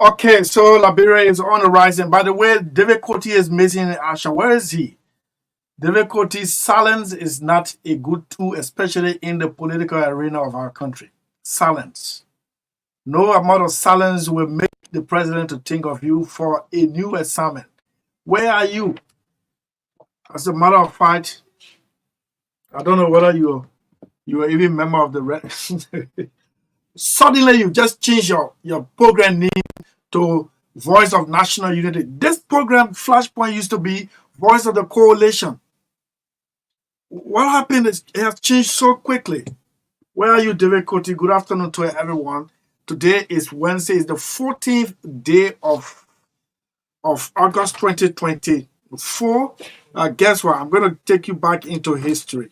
Okay, so Liberia is on the rise. And by the way, David Coty is missing Asha. Where is he? David Coty's silence is not a good tool, especially in the political arena of our country. Silence. No amount of silence will make the president to think of you for a new assignment. Where are you? As a matter of fact, I don't know whether you are even a member of the red. Suddenly you just change your program name to Voice of National Unity. This program, Flashpoint, used to be Voice of the Coalition. What happened is it has changed so quickly. Where are you, David Coty? Good afternoon to everyone. Today is Wednesday, it's the 14th day of August 2024. Guess what? I'm going to take you back into history.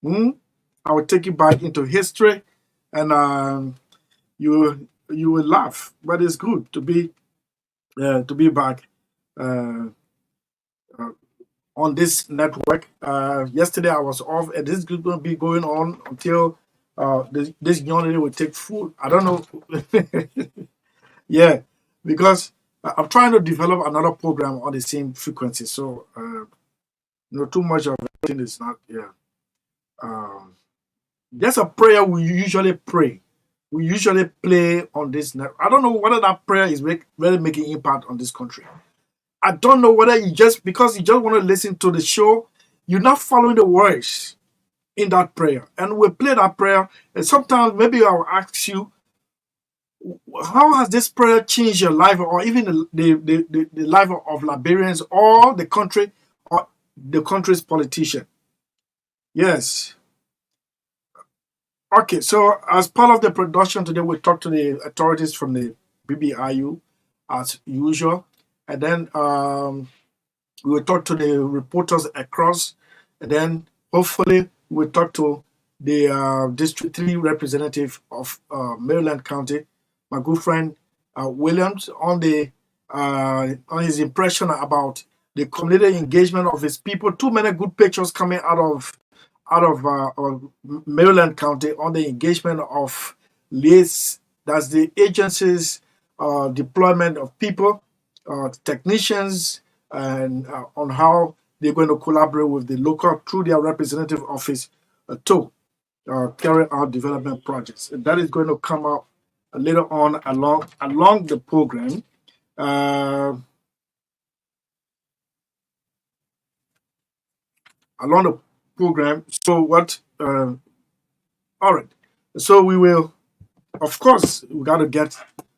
I will take you back into history, and you will laugh, but it's good to be back uh, uh, on this network. Yesterday I was off, and this is going to be going on until this young lady will take food. I don't know. Yeah, because I'm trying to develop another program on the same frequency. So too much of everything is not. Yeah. Um, there's a prayer we usually pray. We usually play on this net. I don't know whether that prayer is really making impact on this country. I don't know whether you just because you just want to listen to the show, you're not following the words in that prayer. And we play that prayer, and sometimes maybe I'll ask you, how has this prayer changed your life, or even the life of Liberians or the country or the country's politician? Yes. Okay, so as part of the production today, we talked to the authorities from the BBIU as usual, and then we will talk to the reporters across, and then hopefully we'll talk to the District 3 representative of Maryland County, my good friend Williams, on his impression about the community engagement of his people. Too many good pictures coming out of Maryland County on the engagement of LACE, that's the agency's deployment of people, technicians, and on how they're going to collaborate with the local through their representative office to carry out development projects. And that is going to come up later on along the program. Along the program. So what? All right. So we will, of course, we got to get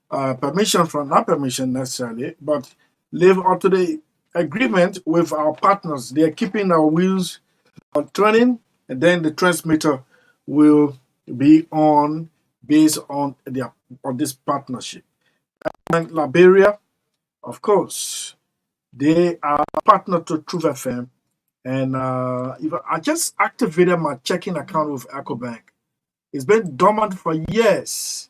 permission from, not permission necessarily, but live up to the agreement with our partners. They are keeping our wheels on turning, and then the transmitter will be on based on this partnership. And Liberia, of course, they are a partner to Truth FM. And if I just activated my checking account with EcoBank. It's been dormant for years.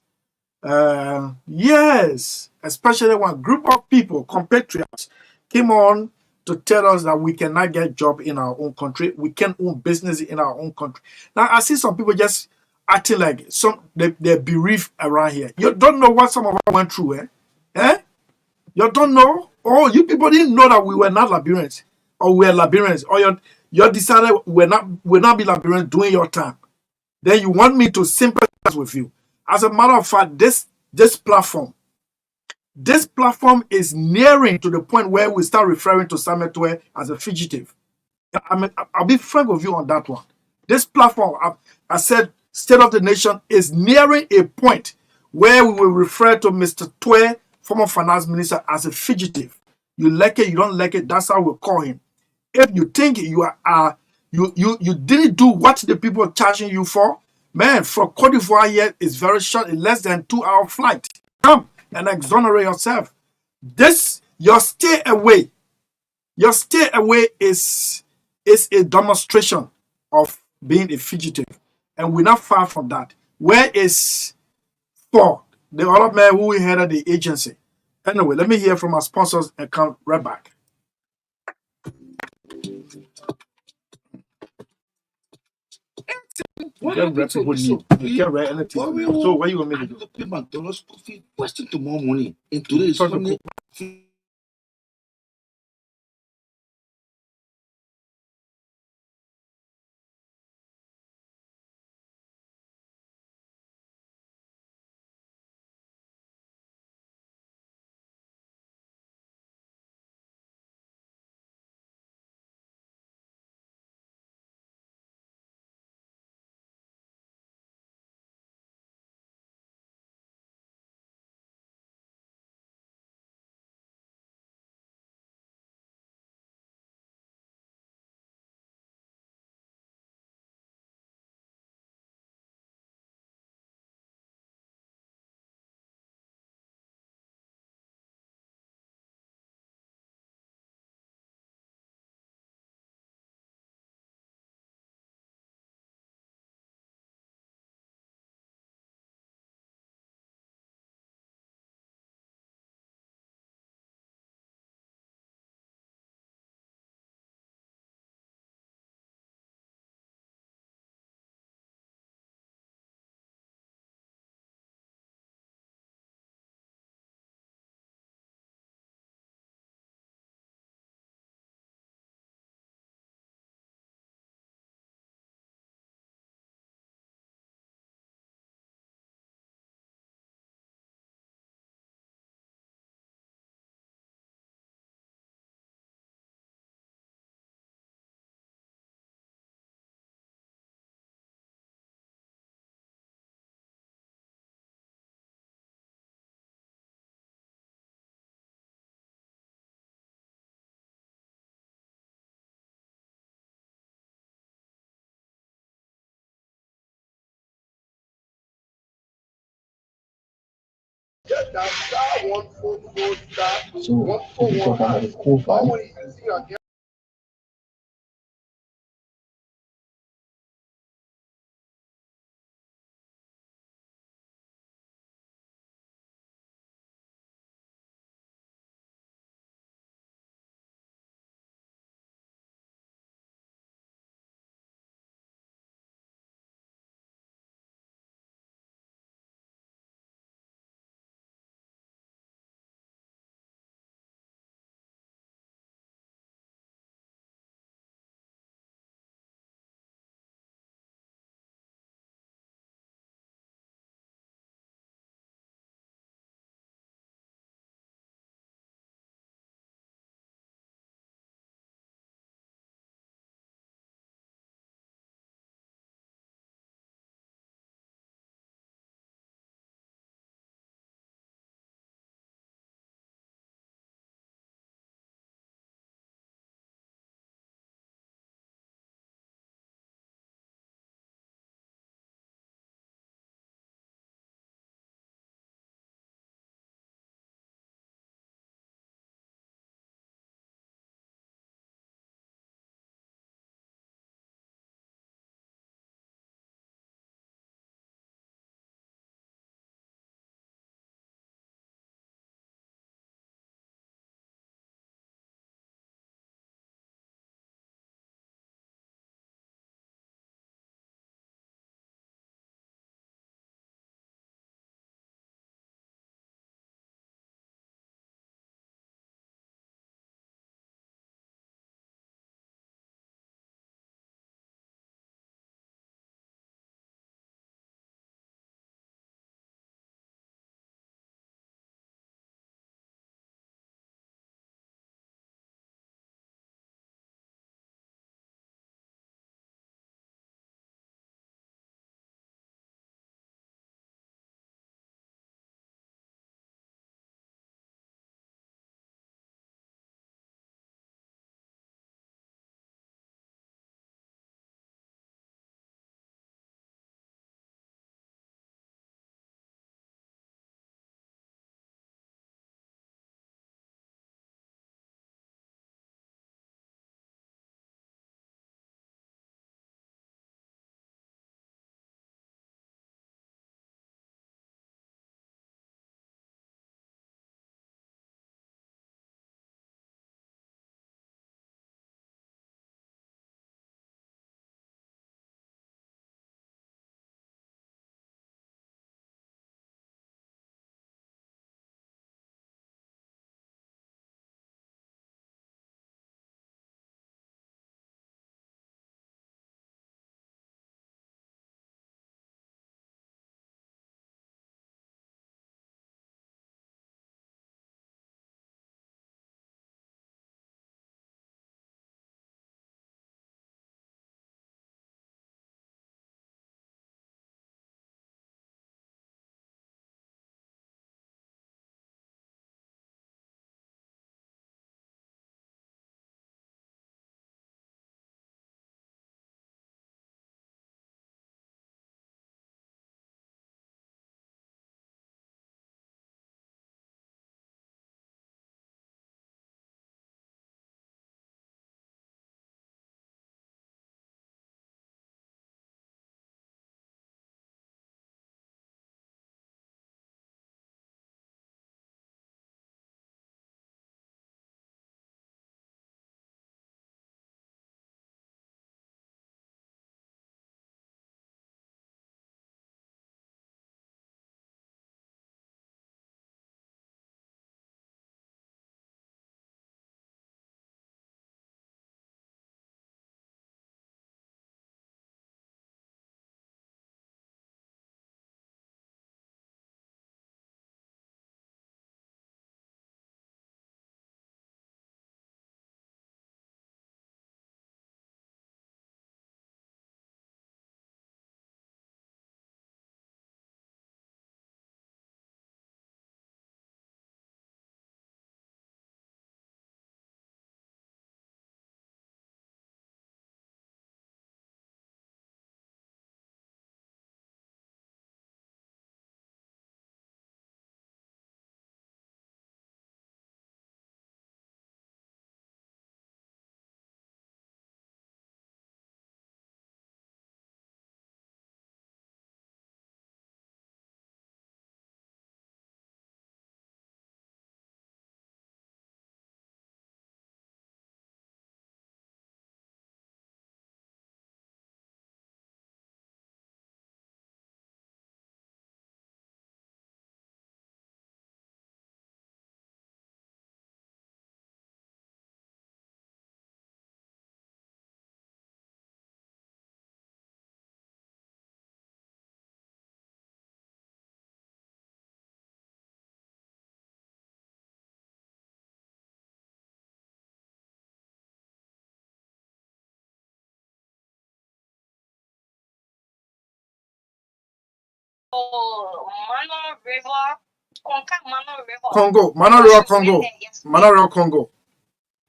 Years, especially when a group of people, compatriots, came on to tell us that we cannot get job in our own country. We can't own business in our own country. Now, I see some people just acting like they're bereaved around here. You don't know what some of us went through, eh? Eh? You don't know? Oh, you people didn't know that we were not Liberians, or we were Liberians, or you decided we're not be Liberians doing your time. Then you want me to sympathize with you. As a matter of fact, this platform is nearing to the point where we start referring to Sametwe as a fugitive. I'll be frank with you on that one. This platform, I said, State of the Nation is nearing a point where we will refer to Mr. Twe, former finance minister, as a fugitive. You like it, you don't like it, that's how we call him. If you think you didn't do what the people are charging you for, man, from Cote d'Ivoire here is very short, in less than 2-hour flight. Come and exonerate yourself. Your stay away is a demonstration of being a fugitive. And we're not far from that. Where is Ford, the other man who headed the agency? Anyway, let me hear from our sponsors and come right back. You What get where happened to people this? need. So, You get where anything. but we So will. what you want me I to need do? to pay McDonald's school fee. Wasting to more money. And today is Talk to Sunday. So if you talk about the cool vibe, Mano River, Conca Mano River. Mano River Congo. Mano River Congo.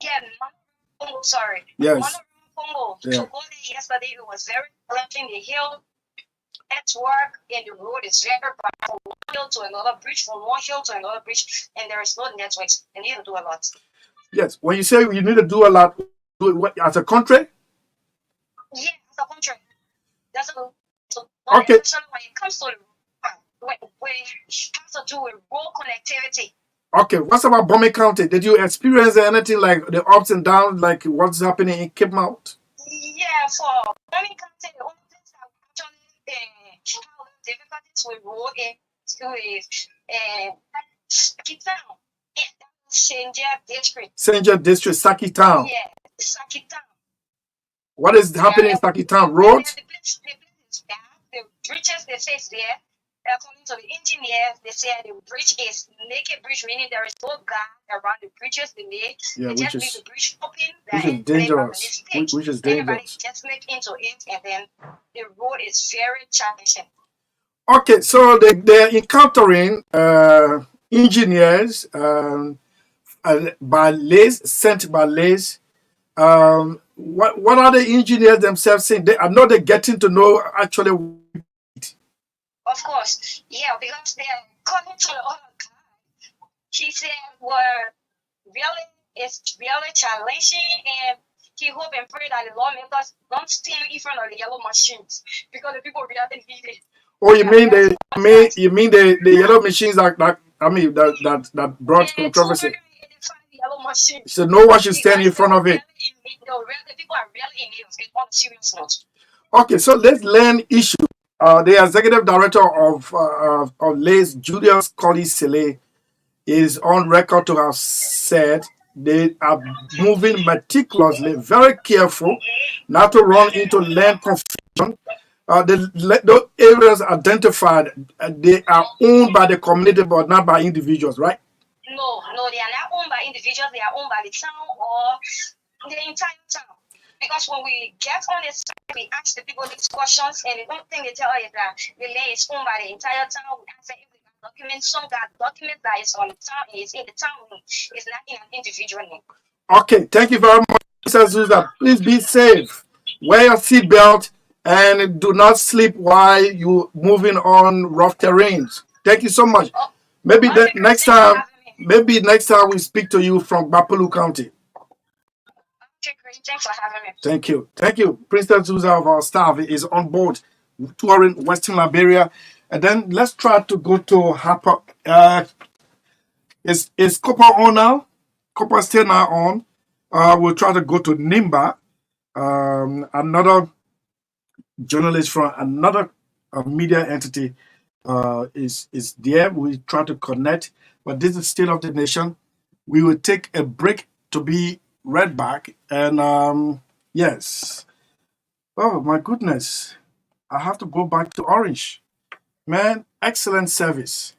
Yeah, Mano Congo, sorry. Yes. Mano River Congo. Yeah. To go there yesterday, it was very challenging. The hill network and the road is very bad from one hill to another bridge, from one hill to another bridge, and there is no networks. You need to do a lot. Yes. When you say you need to do a lot, do it what, as a country? Yeah, as a country. That's a so Okay. especially when it comes to when it has to do with road connectivity. Okay. What's about Bombay County? Did you experience anything like the ups and downs, like what's happening in Cape Mount? Yeah, for many countries, the only things that actually have difficulties with road is Saki Town. Senja district. Senja District, Saki Town. Yeah, Saki Town. What is happening in Saki Town? Roads? The place is bad. The bridges, they say it's there. According to the engineers, they say the bridge is naked bridge, meaning there is no guard around the bridges they made. Yeah, They which just leave is the bridge open. which is dangerous. Which is Everybody dangerous. just make into it, and then the road is very challenging. Okay, so they're encountering engineers sent by Lays. What are the engineers themselves saying? I know they're getting to know actually. Of course, yeah, because they're coming to the other guy. She said, "Well, really, it's really challenging, and he hope and pray that the lawmakers don't stand in front of the yellow machines because the people really need it." Oh, you mean the yellow machines that brought controversy? Yellow machines. So no one should stand in front of it. The people are really in need of it on a serious note. Okay, so let's learn issue. The executive director of Lays, Julius Colley Sellee, is on record to have said they are moving meticulously, very careful, not to run into land confusion. Those areas identified, they are owned by the community, but not by individuals, right? No, they are not owned by individuals. They are owned by the town or the entire town. Because when we get on the site, we ask the people these questions, and the only thing they tell us is that the land is owned by the entire town. We ask them if they got documents. Some got documents that is on the town, is in the town name. It's not in an individual name. Okay, thank you very much, Mr. Zuza. Please be safe. Wear your seatbelt and do not sleep while you moving on rough terrains. Thank you so much. Maybe next time we speak to you from Bapulu County. Thanks for having me. Thank you. Thank you. Princeton Zuza of our staff is on board touring Western Liberia. And then let's try to go to Harper. Is Copper on now? Copper still now on. We'll try to go to Nimba, another journalist from another media entity is there. We try to connect, but this is State of the Nation. We will take a break to be right back. And yes. Oh my goodness. I have to go back to Orange. Man, excellent service.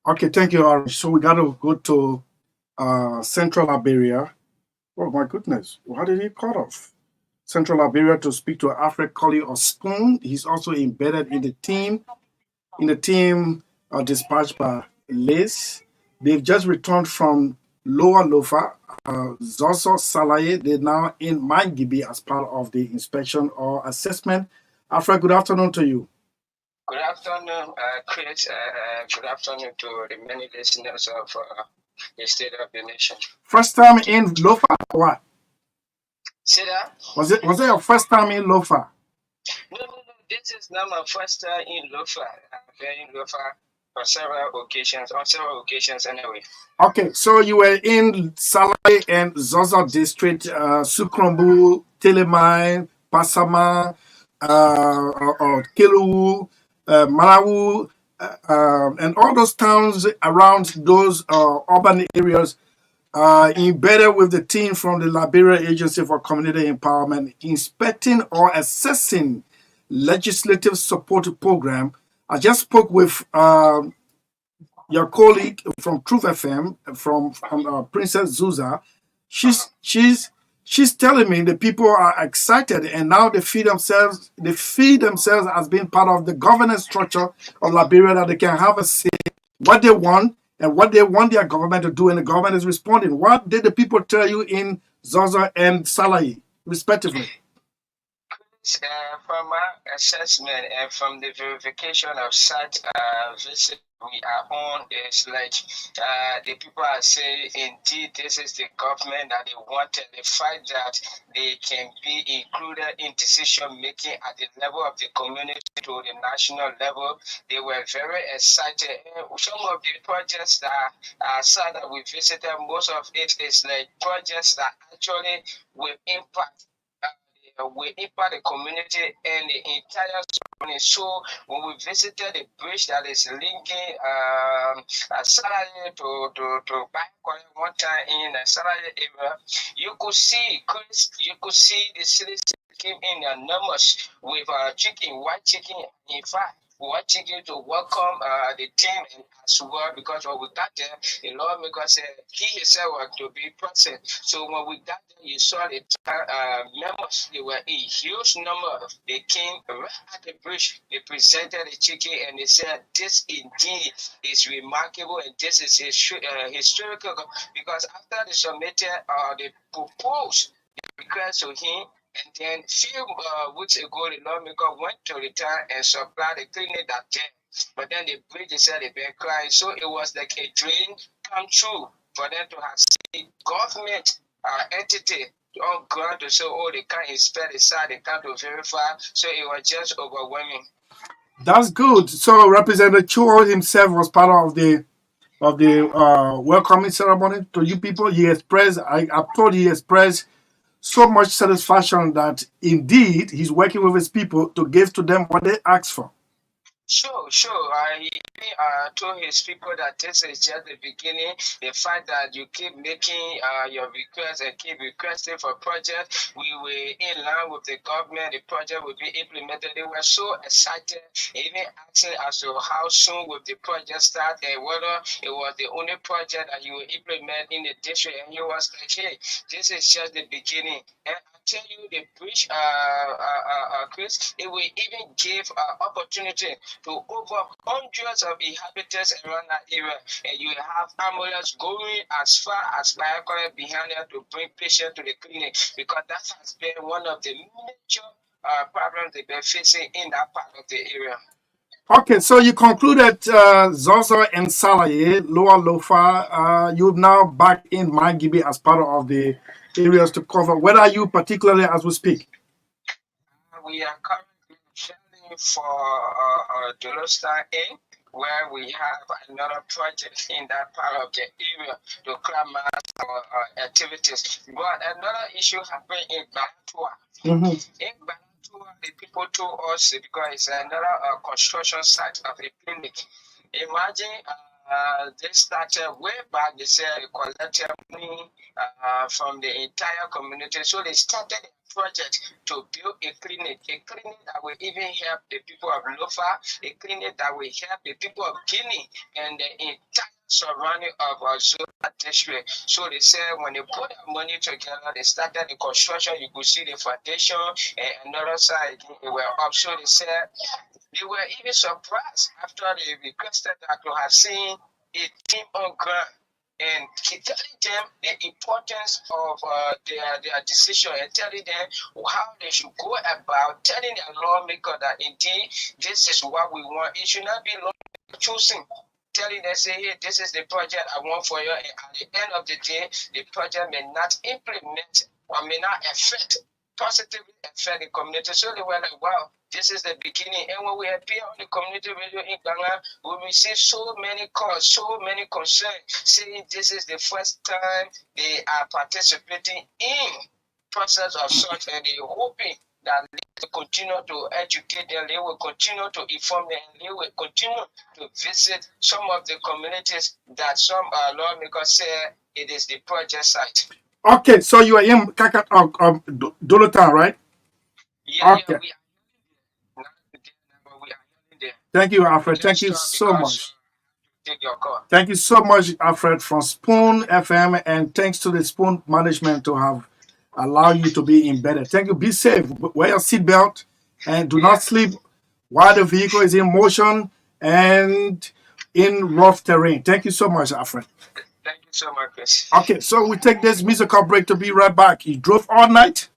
Okay, thank you, Ari. So we got to go to Central Liberia. Oh my goodness, why did he cut off? Central Liberia to speak to Alfred Colley of Spoon. He's also embedded in the team. Dispatched by Liz. They've just returned from Lower Lofa. Zoso Salaye, they're now in Mangibi as part of the inspection or assessment. Alfred, good afternoon to you. Good afternoon, Chris. Good afternoon to the many listeners of the State of the Nation. First time in Lofa or what? See that? Was it your first time in Lofa? No. This is not my first time in Lofa. I've been in Lofa on several occasions anyway. Okay, so you were in Salai and Zozo district, Sukrombu, Telemai, Pasama, or Kilu, Malawi, and all those towns around those urban areas embedded with the team from the Liberia Agency for Community Empowerment, inspecting or assessing legislative support program. I just spoke with your colleague from Truth FM, from Princess Zuza. She's telling me the people are excited and now they feel themselves as being part of the governance structure of Liberia, that they can have a say what they want and what they want their government to do, and the government is responding. What did the people tell you in Zaza and Salai, respectively? From our assessment and from the verification of such visit we are on, is like the people are saying indeed this is the government that they wanted. The fact that they can be included in decision making at the level of the community to the national level, they were very excited. Some of the projects that we visited, most of it is like projects that actually will impact the community and the entire surrounding. So when we visited the bridge that is linking Sellee to Bankole one time in the Sellee area, you could see the citizens came in numbers with white chicken. In fact, watching you to welcome the team and as well, because when we got there, the lawmaker said he himself was to be present. So when we got there, you saw the members, they were a huge number. They came right at the bridge, they presented the chicken and they said this indeed is remarkable and this is historical, because after they submitted they proposed the request to him. And then few weeks ago, the lawmaker went to the town and supplied the clinic that day. But then the bridge said they've been crying. So it was like a dream come true for them to have seen government entity on ground to say, oh, they can't inspect the site, they can't verify. So it was just overwhelming. That's good. So Representative Chuo himself was part of the welcoming ceremony to you people. I'm told he expressed so much satisfaction that indeed he's working with his people to give to them what they asked for. Sure. He told his people that this is just the beginning. The fact that you keep making your requests and keep requesting for projects, we were in line with the government. The project will be implemented. They were so excited, even asking as to how soon will the project start and whether it was the only project that you will implement in the district. And he was like, hey, this is just the beginning. And tell you the bridge, Chris, it will even give opportunity to over hundreds of inhabitants around that area, and you have ambulance going as far as Bankole behind there to bring patients to the clinic, because that has been one of the major problems they've been facing in that part of the area. Okay, so you concluded Zozo and Salai, Lower Lofa. You're now back in Mangibi as part of the areas to cover. Where are you particularly as we speak? We are currently traveling for Dolostar A, where we have another project in that part of the area to climax our activities. But another issue happened in Banatua. In Banatua, the people told us, because it's another construction site of a clinic. Imagine They started way back. They said they collected money from the entire community. So they started a project to build a clinic that will even help the people of Lofa, a clinic that will help the people of Guinea and the entire surrounding of our Zola district. So they said when they put their money together, they started the construction. You could see the foundation and another side it were up. So they said they were even surprised after they requested that to have seen a team on ground and telling them the importance of their decision and telling them how they should go about telling their lawmaker that indeed this is what we want. It should not be lawmaker choosing. Telling them, say, hey, this is the project I want for you, and at the end of the day, the project may not implement or may not positively affect the community. So they were like, wow, this is the beginning. And when we appear on the community radio in Ghana, we receive so many calls, so many concerns, saying this is the first time they are participating in process of such, and they're hoping that they will continue to educate them, they will continue to inform them, and they will continue to visit some of the communities that some lawmakers say it is the project site. Okay, so you are in Dolotan, right? Yeah, okay. We are there. Thank you, Alfred. Thank you so much. Take your call. Thank you so much, Alfred, from Spoon FM, and thanks to the Spoon management to have allowed you to be embedded. Thank you. Be safe. Wear your seatbelt and do not sleep while the vehicle is in motion and in rough terrain. Thank you so much, Alfred. Thank you so much, Chris. Okay, so we take this musical break to be right back. You drove all night?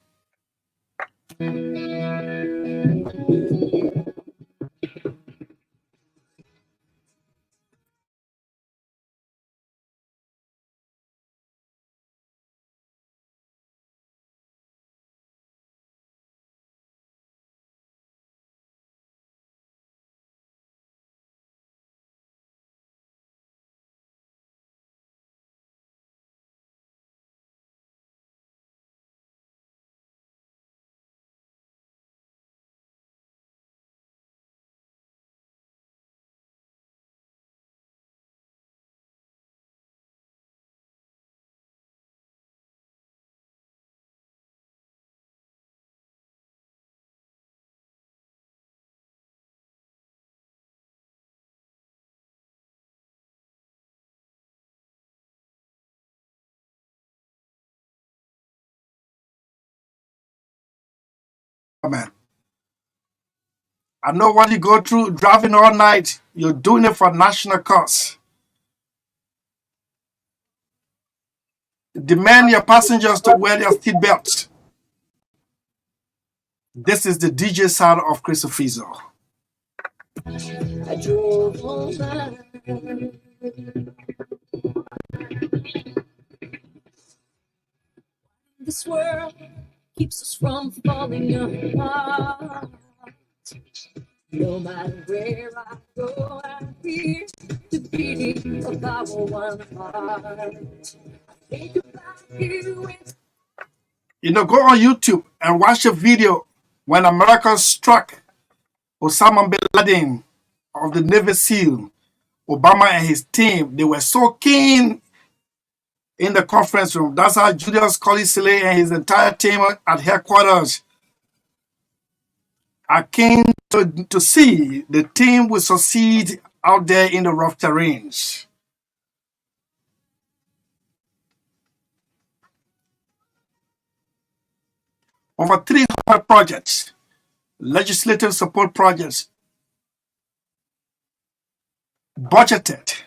Man, I know what you go through driving all night. You're doing it for national cause. Demand your passengers to wear their seat belts. This is the DJ side of Chris Ofizo. I drove all night. This world keeps us from falling apart. No matter where I go, I'm here to be of our one heart. Think about you. Go on YouTube and watch a video when America struck Osama bin Laden of the Navy SEAL. Obama and his team, they were so keen in the conference room. That's how Julius Sellee and his entire team at headquarters are keen to see the team will succeed out there in the rough terrains. Over 300 projects, legislative support projects, budgeted,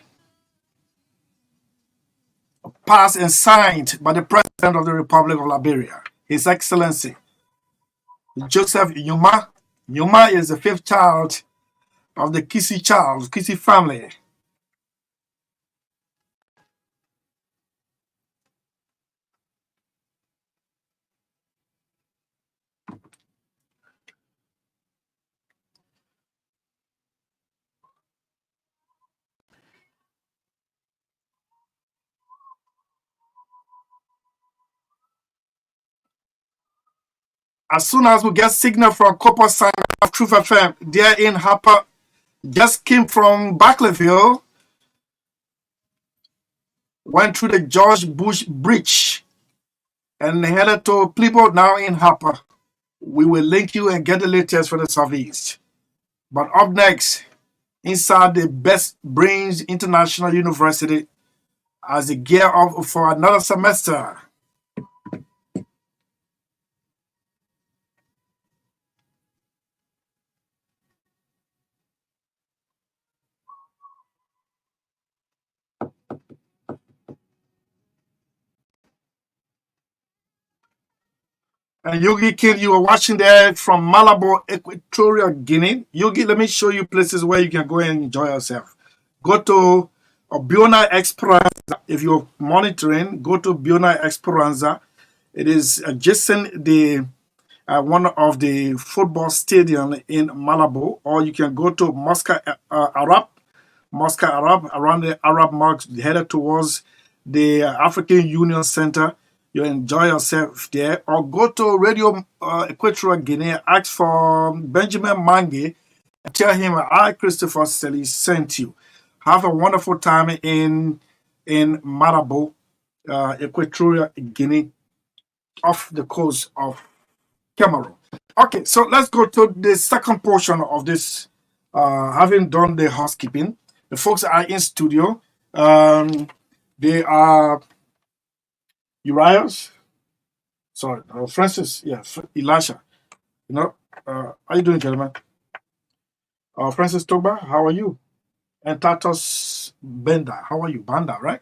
passed and signed by the President of the Republic of Liberia, His Excellency Joseph Yuma. Yuma is the fifth child of the Kisi family. As soon as we get signal from Copper Sang of Truth FM, there in Harper, just came from Barclayville. went through the George Bush Bridge and headed to Plymouth, now in Harper. We will link you and get the latest for the Southeast. But up next, inside the Best Brains International University, as they gear up for another semester. And Yogi Kid, you are watching there from Malabo, Equatorial Guinea. Yogi, let me show you places where you can go and enjoy yourself. Go to Biona Esperanza. If you're monitoring, go to Biona Esperanza. It is adjacent the one of the football stadium in Malabo, or you can go to Moscow Arab, around the Arab Mosque, headed towards the African Union Center. You enjoy yourself there, or go to Radio Equatorial Guinea, ask for Benjamin Mange, and tell him I, Christopher Sellee, sent you. Have a wonderful time in Malabo, Equatorial Guinea, off the coast of Cameroon. Okay, so let's go to the second portion of this. Having done the housekeeping, the folks are in studio. They are Urias, sorry, Francis, yeah, Elisha. How you doing, gentlemen? Francis Togba, how are you? And Tatos Benda, how are you? Banda, right?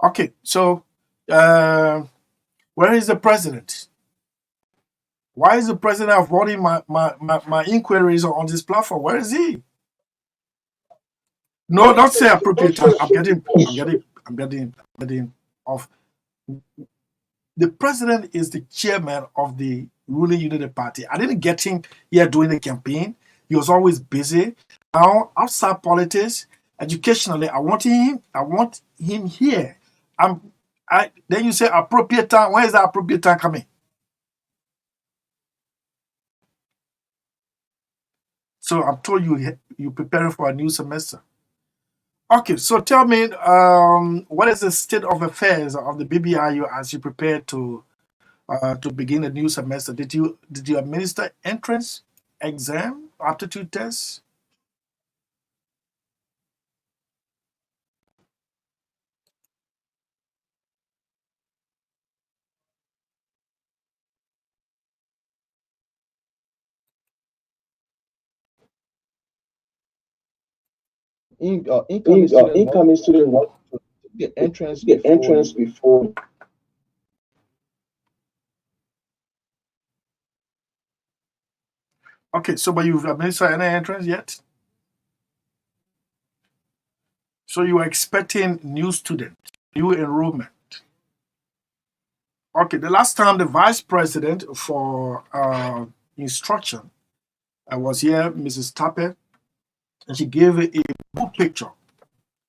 Okay, so where is the president? Why is the president avoiding my inquiries on this platform? Where is he? No, don't say appropriate time. I'm getting off. The president is the chairman of the ruling unity party. I didn't get him here doing the campaign. He was always busy. Now, outside politics, educationally, I want him here. Then you say appropriate time. When is the appropriate time coming? So I'm told you're preparing for a new semester. Okay, so tell me, what is the state of affairs of the BBIU as you prepare to begin a new semester? Did you administer entrance exam, aptitude tests? Incoming student must Incoming student must get entrance get before entrance you. before. Okay, so but you've administered any entrance yet? So you are expecting new students, new enrollment. Okay, the last time the vice president for instruction was here, Mrs. Tappe, and she gave a good picture,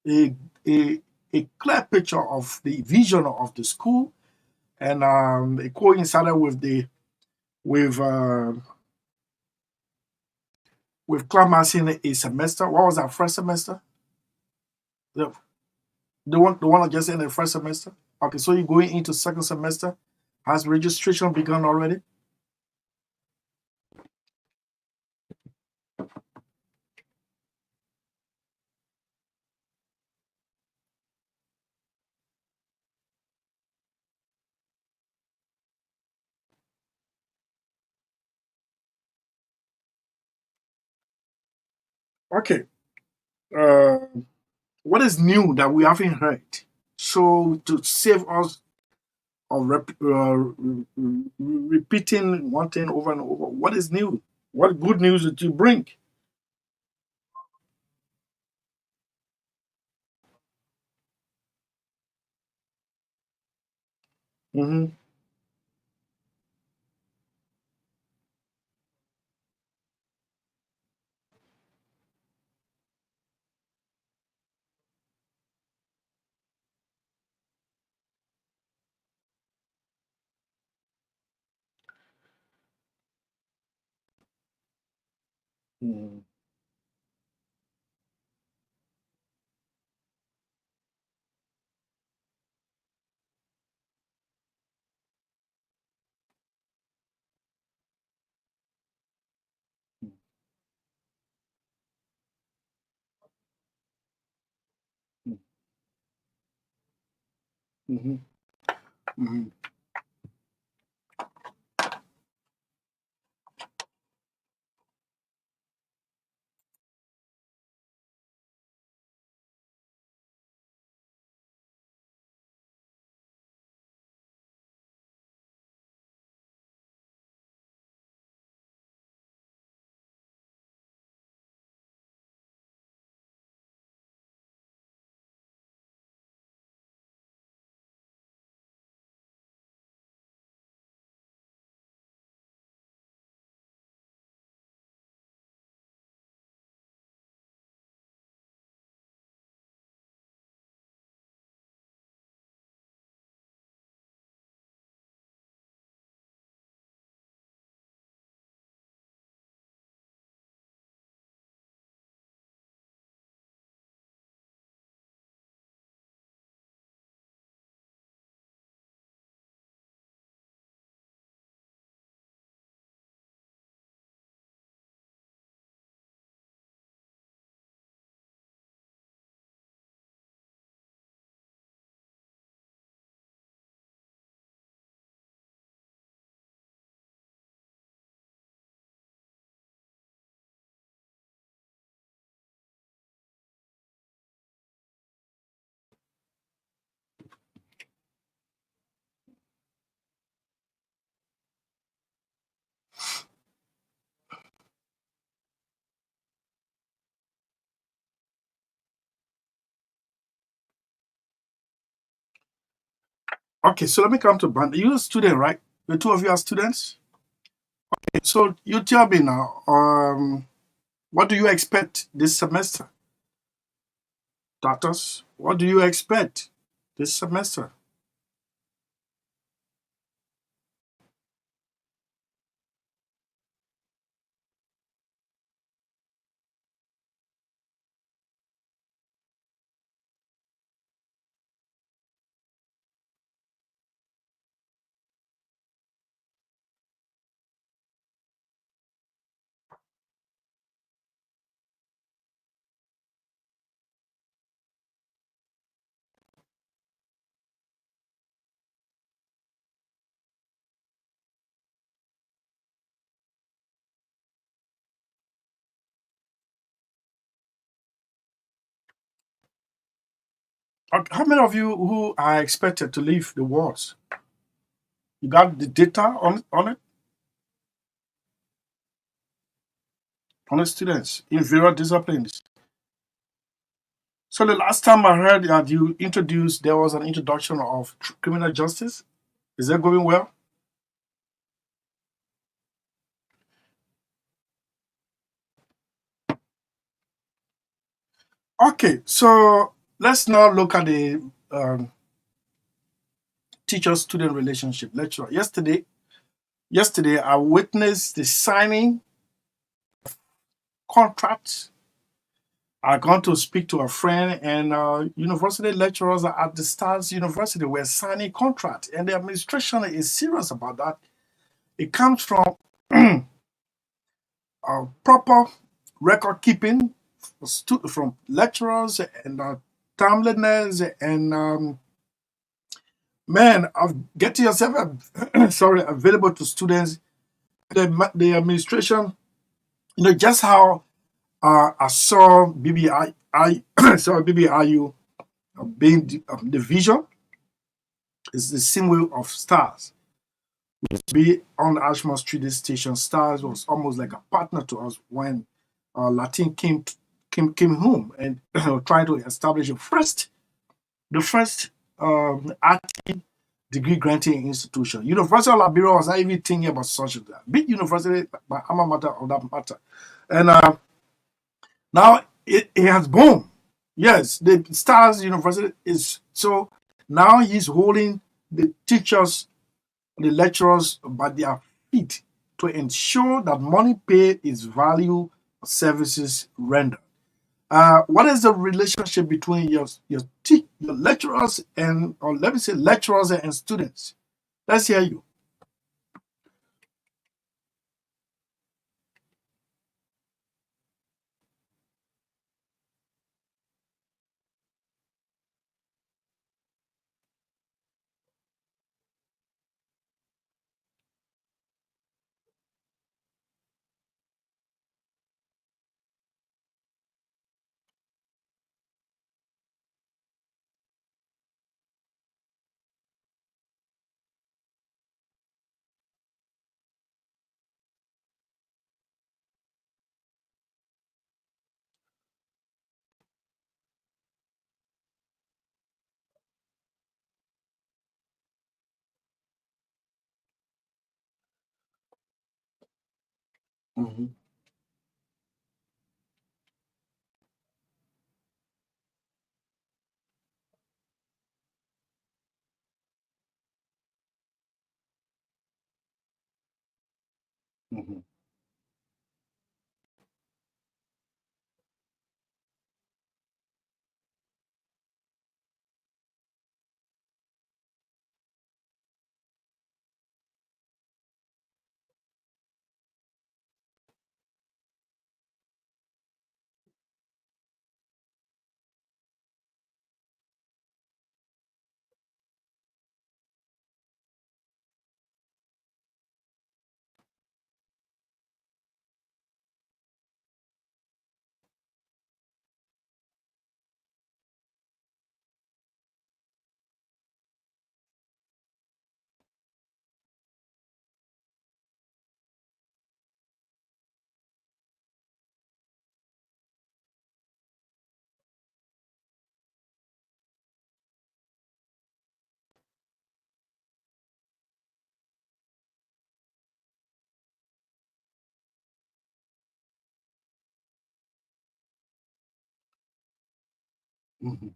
a, a, a clear picture of the vision of the school, and it coincided with climaxing a semester. What was our first semester? The, the one that just ended the first semester. Okay, so you're going into second semester. Has registration begun already? Okay. Uh, what is new that we haven't heard? So to save us of repeating one thing over and over, what is new? What good news did you bring? Mm-hmm. Mm. Mm-hmm. Mm-hmm. Okay, so let me come to Band. You're a student, right? The two of you are students. So you tell me now, what do you expect this semester? Doctors, what do you expect this semester? How many of you who are expected to leave the wards? You got the data on the students in various disciplines. So the last time I heard that you introduced, there was an introduction of criminal justice. Is that going well? Okay, so let's now look at the teacher-student relationship lecture. Yesterday I witnessed the signing contracts. I gone to speak to a friend, and university lecturers at the Stars University were signing contract, and the administration is serious about that. It comes from proper record keeping from lecturers and timeliness and man, of getting yourself sorry available to students. The administration, just how I saw saw BBIU being the vision is the symbol of stars. Be on Ashmore Street this station, stars was almost like a partner to us when Latin came home and trying to establish the first active degree granting institution. University of Liberia was not even thinking about such a thing. Big university, my alma mater of that matter, and now it has boom. Yes, the Stars University is so now he's holding the teachers, the lecturers by their feet to ensure that money paid is value services rendered. What is the relationship between your lecturers and, or let me say, lecturers and students? Let's hear you. Mhm. Mhm. Mhm.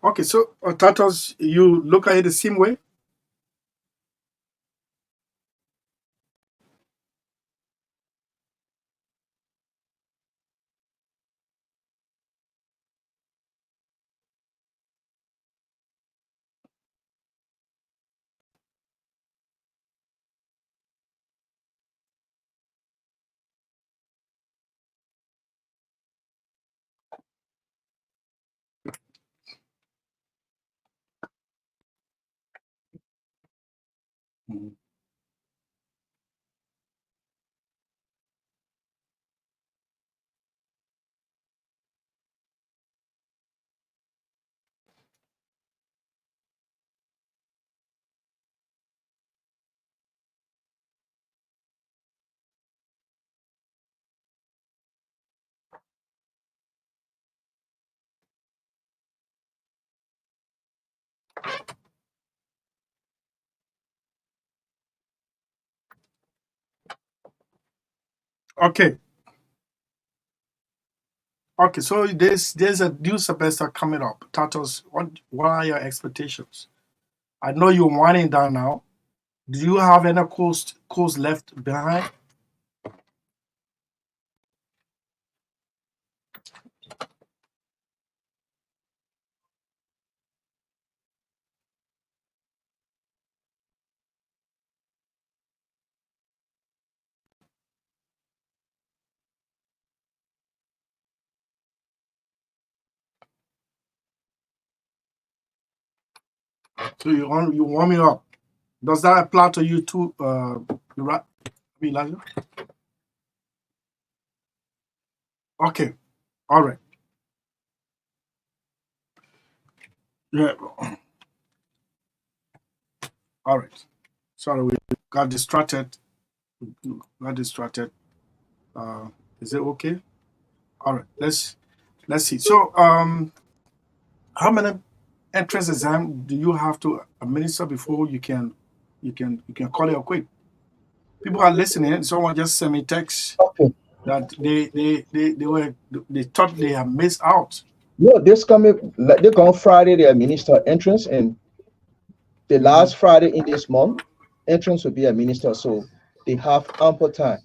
Okay, so Tatos, you look at it the same way? Mhm. Okay. Okay, so there's a new semester coming up. Tatos, what are your expectations? I know you're winding down now. Do you have any course left behind? So you warm me up. Does that apply to you too, Elijah? Okay, all right. Yeah, all right. Sorry, we got distracted. Got distracted. Uh, is it okay? All right. Let's see. So, how many entrance exam do you have to administer before you can call it a quit? People are listening. Someone just sent me text Okay. that they thought they had missed out. No, this coming like they come Friday, they administer entrance, and the Mhm. last Friday in this month, entrance will be administered. So they have ample time.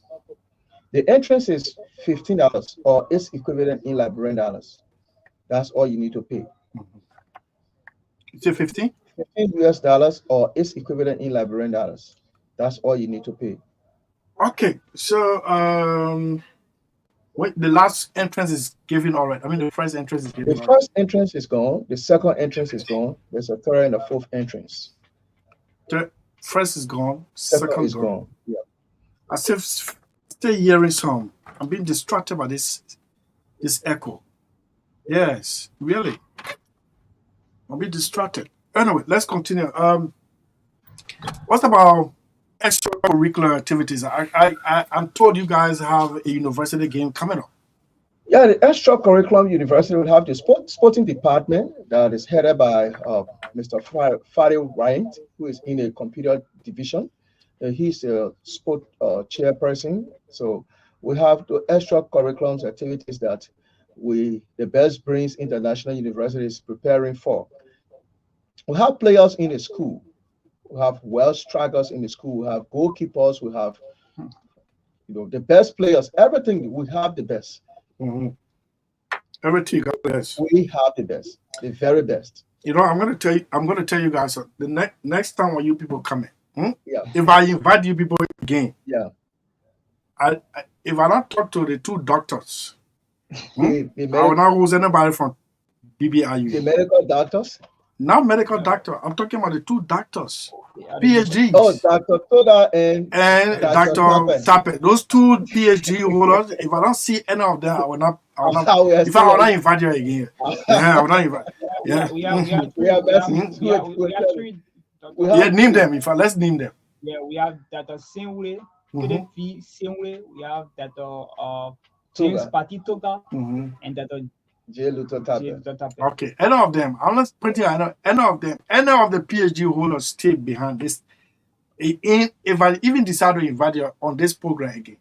The entrance is $15 or its equivalent in Liberian dollars. That's all you need to pay. Is it 15? 15 US dollars or its equivalent in Liberian dollars. That's all you need to pay. Okay. So, wait, the last entrance is given already. I mean, the first entrance is The given already. first entrance is gone. The second entrance is gone. There's a third and a fourth entrance. The first is gone, Second second is gone. gone. Yeah. As if still hearing some. I'm being distracted by this echo. Yes, really. I'm being distracted. Anyway, let's continue. What about extracurricular activities? I'm told you guys have a university game coming up. Yeah, the extra curriculum university will have the sporting department that is headed by Mr. Fadil Ryan, who is in the computer division. He's a sport chairperson. So we have the extra curriculums activities that the Best Brains International University is preparing for. We have players in the school. We have well strikers in the school. We have goalkeepers. We have the best players. Everything we have the best. Mhm. Everything got this. We have the best, the very best. I'm gonna tell you guys the next time when you people come in, Yeah, if I invite you people again, yeah. if I don't talk to the two doctors, The, I will medical, not use anybody from the BBIU. medical doctors. Not medical doctor. I'm talking about the two doctors, Oh, PhDs, Dr. Toda and and Dr. Dr. Tappen. Tappet. Those two PhD holders. If I don't see any of them, I will not. How we are If I will still not invite you again. Yeah, I will not invite. Yeah. We have Mhm. we are best. We Yeah, have name them. Let's name them. Yeah, we have Dr. Senwe, Mhm. KDP Senwe, we have Dr. James Toga, Patitoga, Mhm. and Dr. J. Luther Tappen. Tappen. Okay, any of them. I'm not putting any of them. Any of the PhD holders stay behind this. If I even decide to invite you on this program again,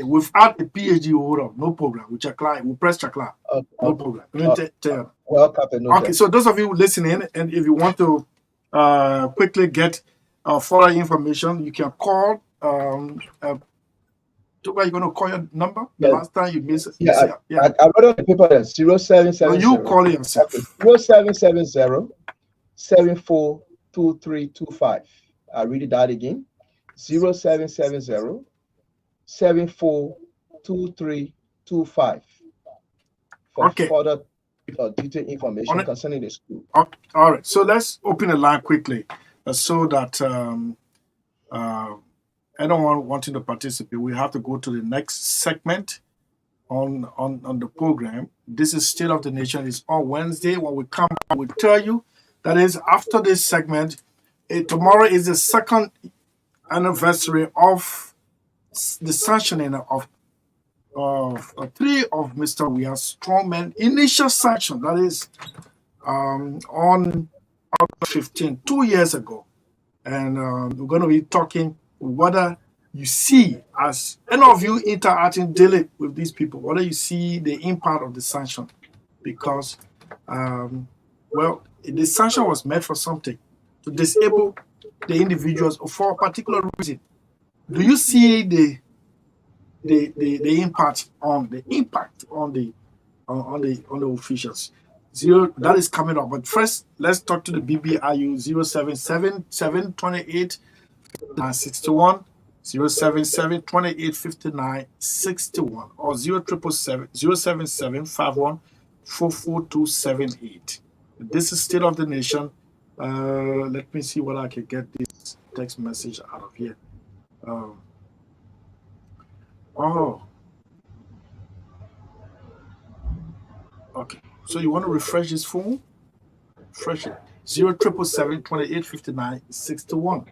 without a PhD holder, no program. With your client, we press your client, no program. Let me tell you. Well, Tappen, no. Okay, so those of you listening, and if you want to quickly get further information, you can call. Toba, you going to call your number? The Yeah. last time you missed it. Yeah, Yeah. I wrote on the paper there, So 0770. you call it yourself. 0770 742325. I read it out again. 0770 742325 for Okay. further detailed information concerning the school. Okay, all right. So let's open the line quickly so that anyone wanting to participate, we have to go to the next segment on the program. This is State of the Nation. It's on Wednesday. When we come, we tell you that is after this segment. Tomorrow is the second anniversary of the sanctioning of three of Mr. We Are Strongman initial sanction. That is on August 15, 2 years ago, and we're going to be talking whether you see, as any of you interacting daily with these people, whether you see the impact of the sanction, because well, the sanction was meant for something, to disable the individuals for a particular reason. Do you see the impact on the officials? That is coming up. But first, let's talk to the BBIU 077 728 5961, 077 28 59 61, or 077 51 44278. This is State of the Nation. Let me see what I can get this text message out of here. Okay. So you want to refresh this phone? Refresh it. 077 28 59 61.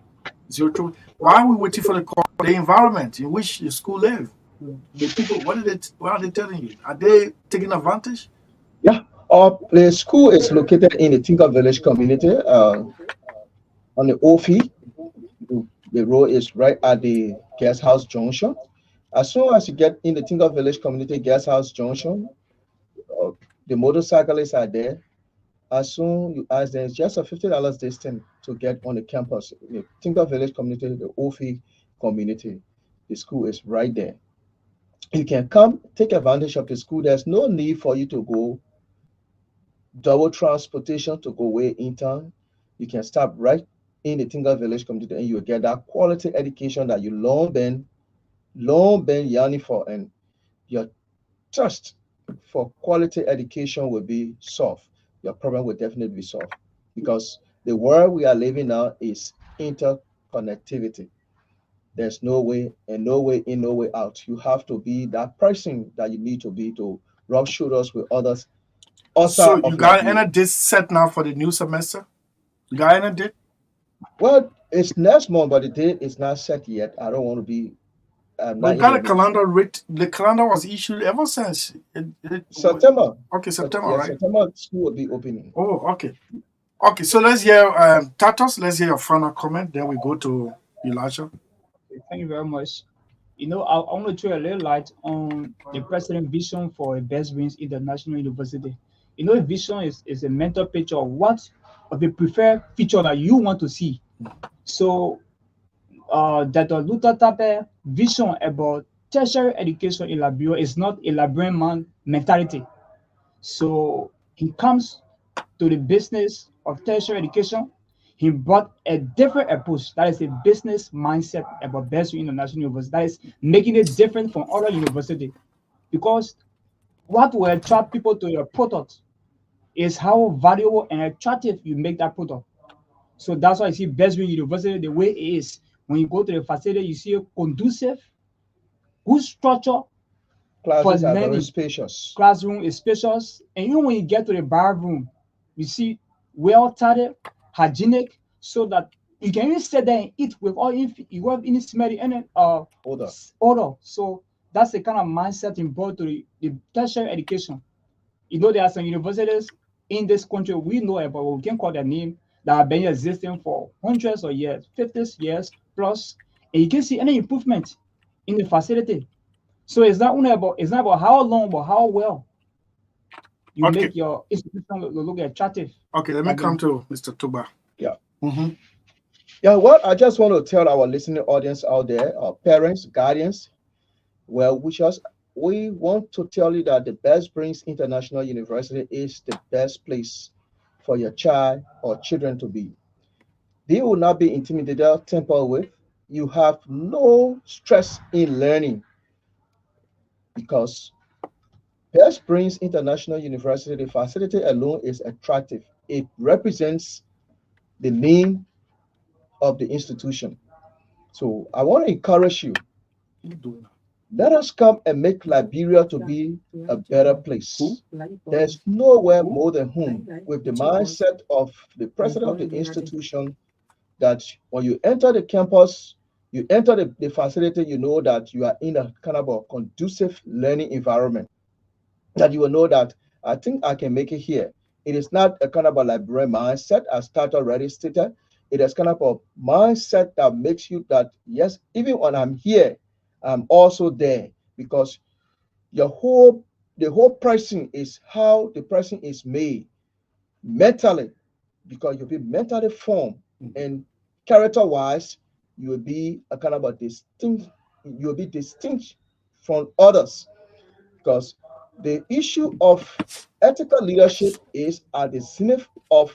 Why are we waiting for the call? The environment in which the school live. The people, what are they telling you? Are they taking advantage? Yeah. The school is located in the Tinker Village community on the OFI. The road is right at the guest house junction. As soon as you get in the Tinker Village community guest house junction, the motorcyclists are there. As soon you ask them, it's just a $50 distance to get on the campus. The Tinker Village community, the OFI community, the school is right there. You can come take advantage of the school. There's no need for you to go double transportation to go way in town. You can stop right in the Tinker Village community and you'll get that quality education that you long been yearning for, and your thirst for quality education will be solved. Your problem will definitely be solved, because the world we are living now is interconnectivity. There's no way and no way in, no way out. You have to be that person that you need to be to rub shoulders with others. So you got any this set now for the new semester? You got any date? Well, it's next month, but the date is not set yet. I don't want to be I'm We not got a in the calendar. The calendar was issued ever since September. Okay, September, Yeah, right? September school will be opening. Oh, okay. Okay, so let's hear Tatos. Let's hear your final comment. Then we go to Elijah. Thank you very much. I want to throw a little light on the president's vision for a Best Brains International University. A vision is a mental picture of what of the preferred feature that you want to see. So, Dr. Luther Tape vision about tertiary education in Liberia is not a Liberian man mentality. So he comes to the business of tertiary education. He brought a different approach, that is a business mindset about Best International University, that is making it different from other universities. Because what will attract people to your product is how valuable and attractive you make that product. So that's why I see Best University the way it is. When you go to the facility, you see a conducive, good structure for Classes are very learning. spacious. Classroom is spacious, and even when you get to the bar room, you see well tidied, hygienic, so that you can even sit there and eat without you have any smelly any odor. So that's the kind of mindset involved to the tertiary education. There are some universities in this country we know about, we can call their name, that have been existing for hundreds of years, 50 years plus, and you can see any improvement in the facility. So it's not about how long, but how well you Okay. make your institution look attractive. Okay, let me come to Mr. Tuba. Yeah. Mm-hmm. Yeah, well, I just want to tell our listening audience out there, our parents, guardians, we want to tell you that the Best Brains International University is the best place for your child or children to be. They will not be intimidated or tampered with. You have no stress in learning because Best Brains International University, the facility alone is attractive. It represents the name of the institution. So I want to encourage you. Let us come and make Liberia to be a better place. There's nowhere more than home with the mindset of the president of the institution that when you enter the campus, you enter the facility, you know that you are in a kind of a conducive learning environment. That you will know that I think I can make it here. It is not a kind of a Liberian mindset, as Tata already stated. It is kind of a mindset that makes you that, yes, even when I'm here, I'm also there, because the whole person is how the person is made mentally, because you'll be mentally formed, and character-wise, you will be a kind of a you'll be distinct from others, because the issue of ethical leadership is at the zenith of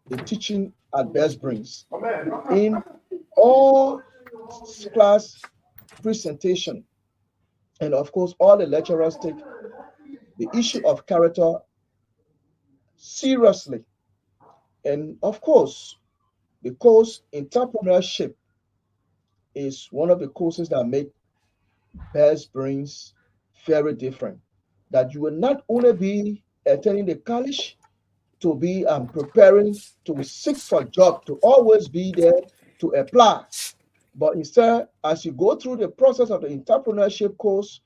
the teaching at Best Brains. In all class presentation, and of course, all the lecturers take the issue of character seriously. And of course, the course entrepreneurship is one of the courses that make Best Brains very different. That you will not only be attending the college to be preparing to seek for a job, to always be there to apply, but instead, as you go through the process of the entrepreneurship course,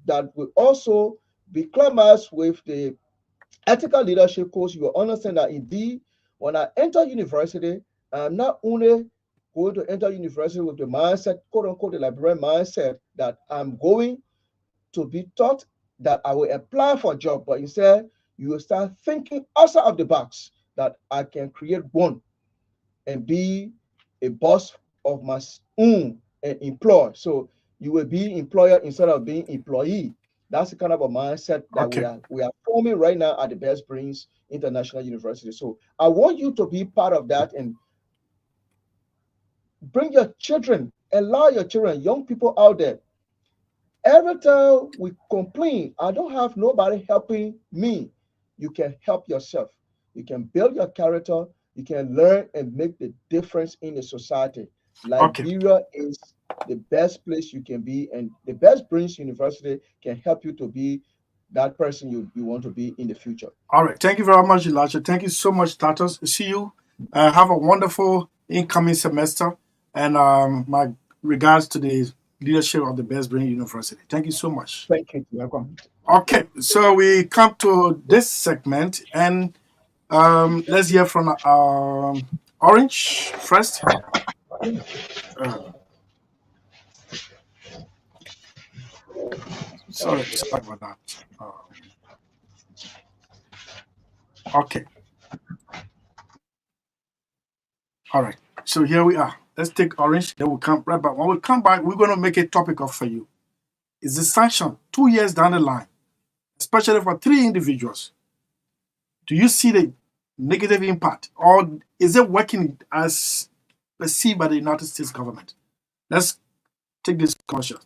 that will also be climaxed with the ethical leadership course, you will understand that indeed, when I enter university, I'm not only going to enter university with the mindset, quote unquote, the Liberian mindset, that I'm going to be taught that I will apply for a job, but instead, you will start thinking outside of the box, that I can create one and be a boss of my own and employ. So you will be employer instead of being employee. That's the kind of a mindset that we are forming right now at the Best Brains International University. So I want you to be part of that and bring your children, allow your children, young people out there. Every time we complain, I don't have nobody helping me. You can help yourself. You can build your character. You can learn and make the difference in the society. Liberia is the best place you can be, and the Best Brains University can help you to be that person you want to be in the future. All right. Thank you very much, Elijah. Thank you so much, Tatos. See you. Have a wonderful incoming semester. And my regards to the leadership of the Best Brain University. Thank you so much. Thank you. Welcome. Okay, so we come to this segment, and let's hear from Orange first. Sorry about that. Okay. All right. So here we are. Let's take Orange. Then we'll come right back. When we come back, we're going to make a topic of for you. Is the sanction 2 years down the line, especially for 3 individuals? Do you see the negative impact, or is it working as perceived by the United States government? Let's take this discussion.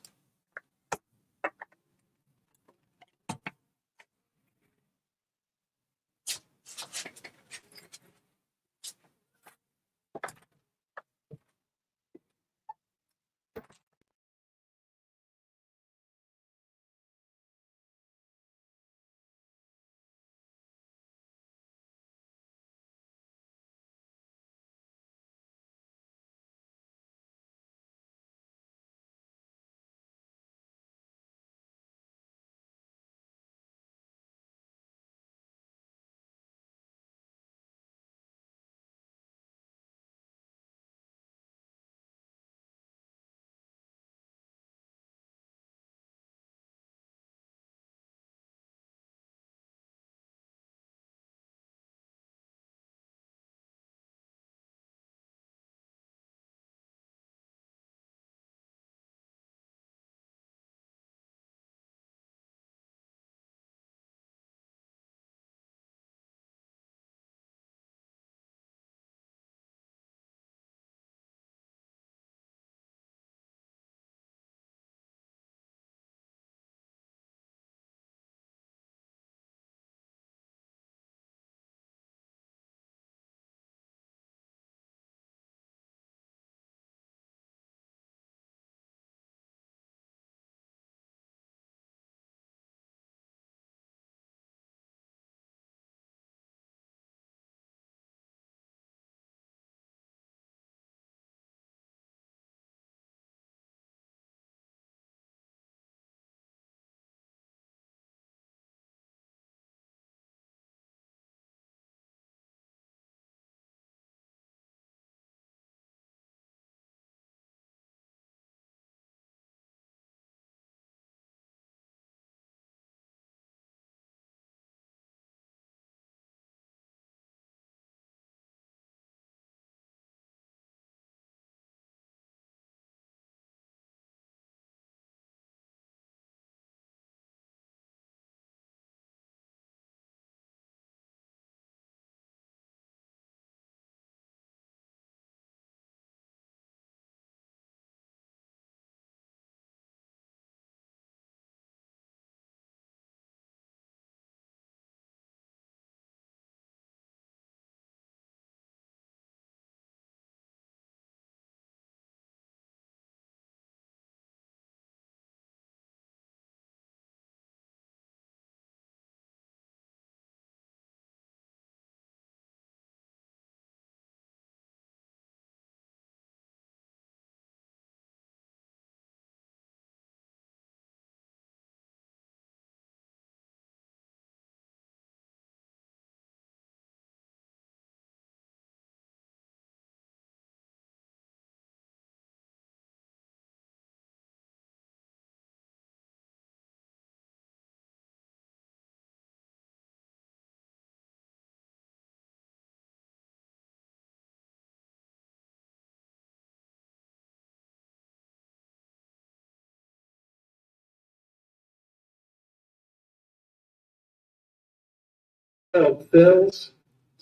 Fails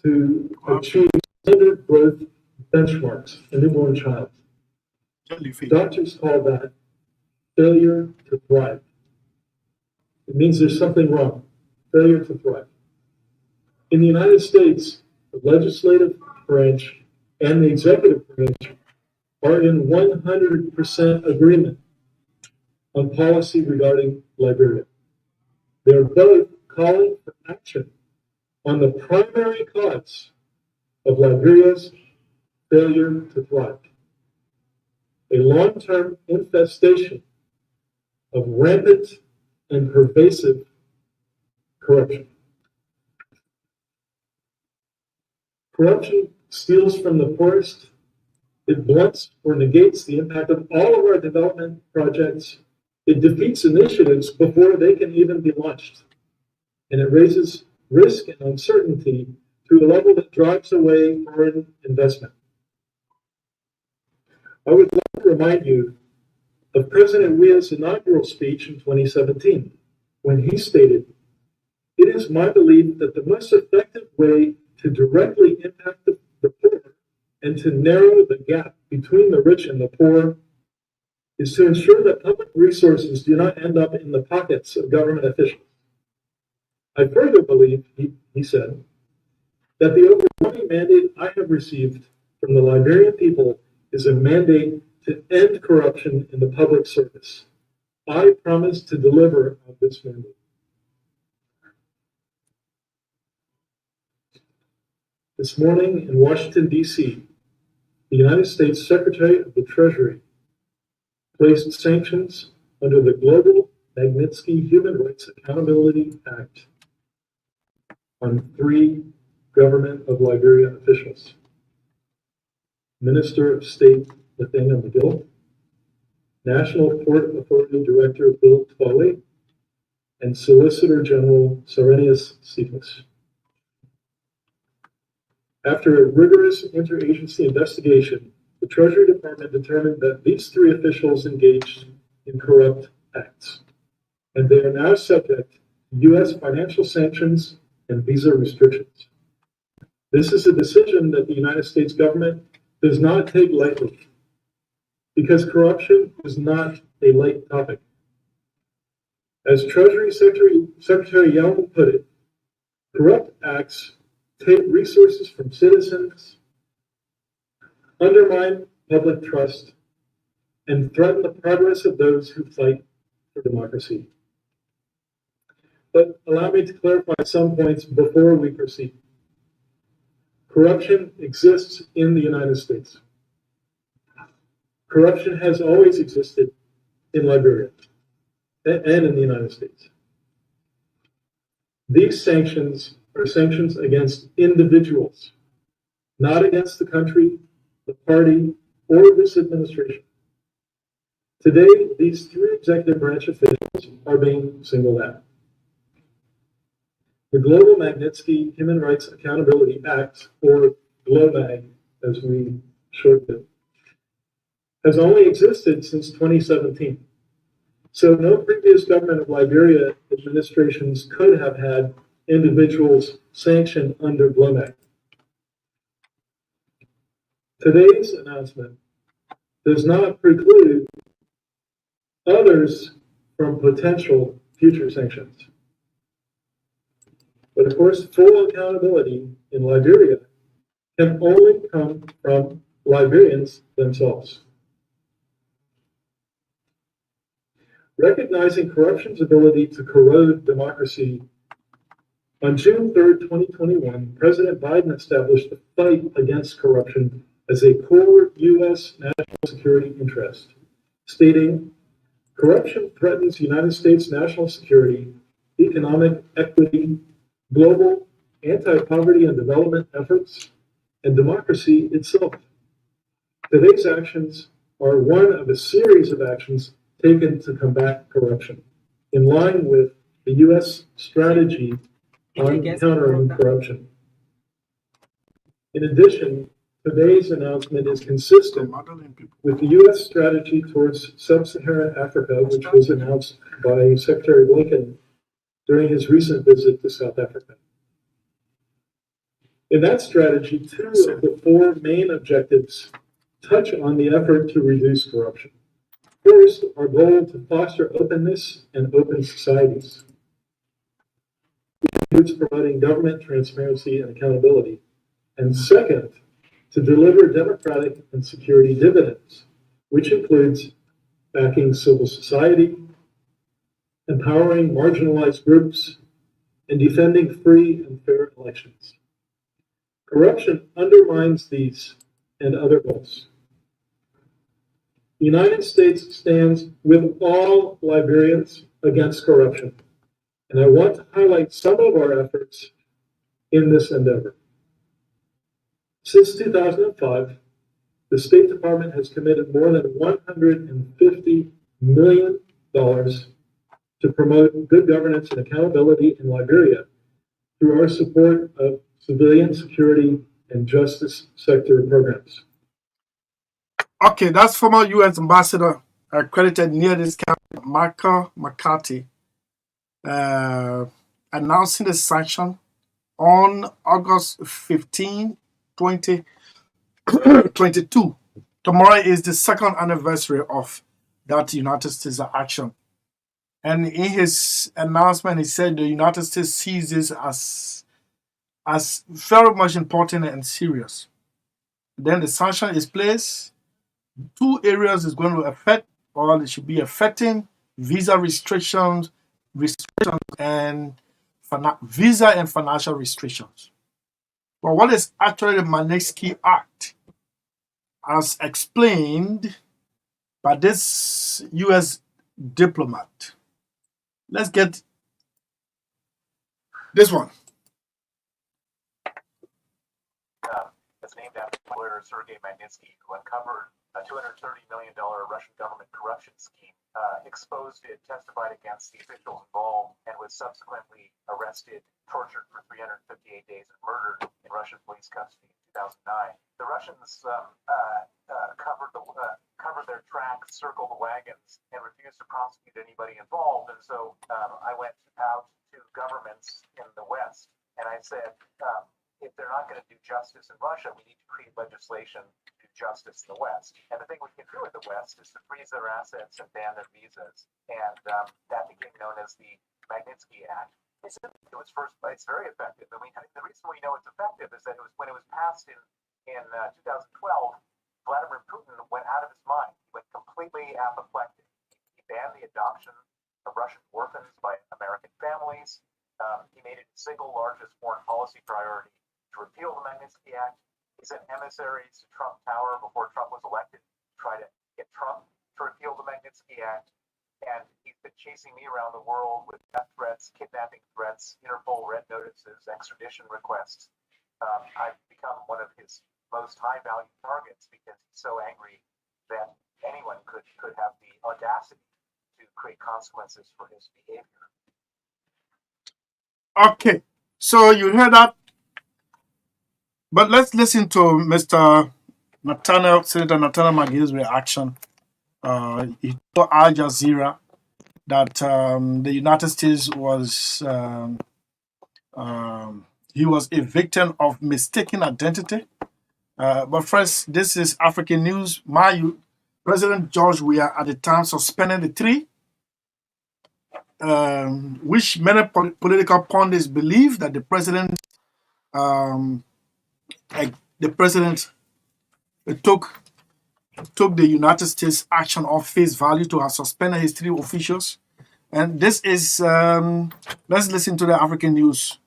to achieve standard growth benchmarks in newborn child. Doctors call that failure to thrive. It means there's something wrong. Failure to thrive. In the United States, the legislative branch and the executive branch are in 100% agreement on policy regarding Liberia. They're both calling for action on the primary cause of Liberia's failure to thrive. a long-term infestation of rampant and pervasive corruption. Corruption steals from the poorest. It blunts or negates the impact of all of our development projects. It defeats initiatives before they can even be launched. And it raises risk and uncertainty to a level that drives away foreign investment. I would like to remind you of President Weah's inaugural speech in 2017, when he stated, "It is my belief that the most effective way to directly impact the poor and to narrow the gap between the rich and the poor is to ensure that public resources do not end up in the pockets of government officials. I further believe," he said, "that the overwhelming mandate I have received from the Liberian people is a mandate to end corruption in the public service. I promise to deliver on this mandate." This morning in Washington, D.C., the United States Secretary of the Treasury placed sanctions under the Global Magnitsky Human Rights Accountability Act on 3 Government of Liberia officials: Minister of State Nathaniel McGill, National Port Authority Director Bill Twaley, and Solicitor General Serenius Cephas. After a rigorous interagency investigation, the Treasury Department determined that these 3 officials engaged in corrupt acts, and they are now subject to U.S. financial sanctions and visa restrictions. This is a decision that the United States government does not take lightly, because corruption is not a light topic. As Treasury Secretary Yellen put it, corrupt acts take resources from citizens, undermine public trust, and threaten the progress of those who fight for democracy. But allow me to clarify some points before we proceed. Corruption exists in the United States. Corruption has always existed in Liberia and in the United States. These sanctions are sanctions against individuals, not against the country, the party, or this administration. Today, these 3 executive branch officials are being singled out. The Global Magnitsky Human Rights Accountability Act, or GLOMAG, as we shorten it, has only existed since 2017. So no previous government of Liberia administrations could have had individuals sanctioned under GLOMAG. Today's announcement does not preclude others from potential future sanctions. But of course, full accountability in Liberia can only come from Liberians themselves. Recognizing corruption's ability to corrode democracy, on June 3rd, 2021, President Biden established the fight against corruption as a core U.S. national security interest, stating, "Corruption threatens United States national security, economic equity, global anti-poverty and development efforts, and democracy itself." Today's actions are one of a series of actions taken to combat corruption, in line with the U.S. strategy on countering corruption. In addition, today's announcement is consistent with the U.S. strategy towards sub-Saharan Africa, which was announced by Secretary Blinken during his recent visit to South Africa. In that strategy, 2 of the 4 main objectives touch on the effort to reduce corruption. First, our goal to foster openness and open societies, which includes promoting government transparency and accountability. And second, to deliver democratic and security dividends, which includes backing civil society, empowering marginalized groups, and defending free and fair elections. Corruption undermines these and other goals. The United States stands with all Liberians against corruption, and I want to highlight some of our efforts in this endeavor. Since 2005, the State Department has committed more than $150 million to promote good governance and accountability in Liberia through our support of civilian security and justice sector programs. Okay, that's former U.S. Ambassador credited near this camp, Michael McCarthy, announcing the sanction on August 15, 2022. Tomorrow is the second anniversary of that United States action. And in his announcement, he said the United States sees this as very much important and serious. Then the sanction is placed. 2 areas is going to affect, or it should be affecting, visa restrictions and visa and financial restrictions. But what is actually the Magnitsky Act? As explained by this U.S. diplomat. Let's get this one. It's named after lawyer Sergei Magnitsky, who uncovered a $230 million Russian government corruption scheme, exposed it, testified against the officials involved, and was subsequently arrested, tortured for 358 days, and murdered in Russian police custody in 2009. The Russians covered their tracks, circled the wagons, and refused to prosecute anybody involved. And so I went out to governments in the West, and I said, if they're not going to do justice in Russia, we need to create legislation to do justice in the West. And the thing we can do in the West is to freeze their assets and ban their visas. And that became known as the Magnitsky Act. It's very effective. I mean, the reason we know it's effective is that it was when it was passed in 2012, Vladimir Putin went out of his mind. He went completely apoplectic. He banned the adoption of Russian orphans by American families. He made it the single largest foreign policy priority to repeal the Magnitsky Act. He sent emissaries to Trump Tower before Trump was elected to try to get Trump to repeal the Magnitsky Act. And he's been chasing me around the world with death threats, kidnapping threats, Interpol red notices, extradition requests. I've become one of his most high-value targets because he's so angry that anyone could have the audacity to create consequences for his behavior. Okay, so you heard that. But let's listen to Mr. Senator Nathaniel McGill's reaction. He told Al Jazeera that the United States was he was a victim of mistaken identity. But first, this is African news. President George Weah at the time suspended the 3, which many political pundits believe that the president took the United States action off face value to have suspended his 3 officials. And this is, let's listen to the African news.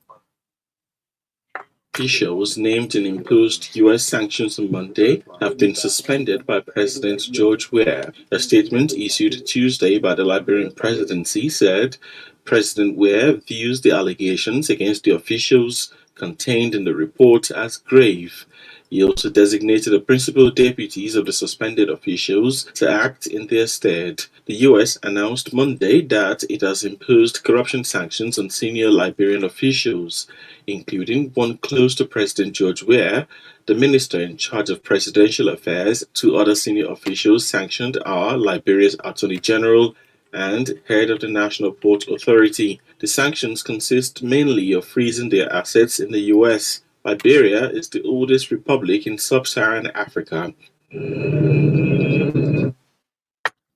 Officials named in imposed U.S. sanctions on Monday have been suspended by President George Weah. A statement issued Tuesday by the Liberian presidency said President Weah views the allegations against the officials contained in the report as grave. He also designated the principal deputies of the suspended officials to act in their stead. The U.S. announced Monday that it has imposed corruption sanctions on senior Liberian officials, including one close to President George Weah, the minister in charge of presidential affairs. 2 other senior officials sanctioned are Liberia's Attorney General and head of the National Port Authority. The sanctions consist mainly of freezing their assets in the U.S. Liberia is the oldest republic in sub-Saharan Africa.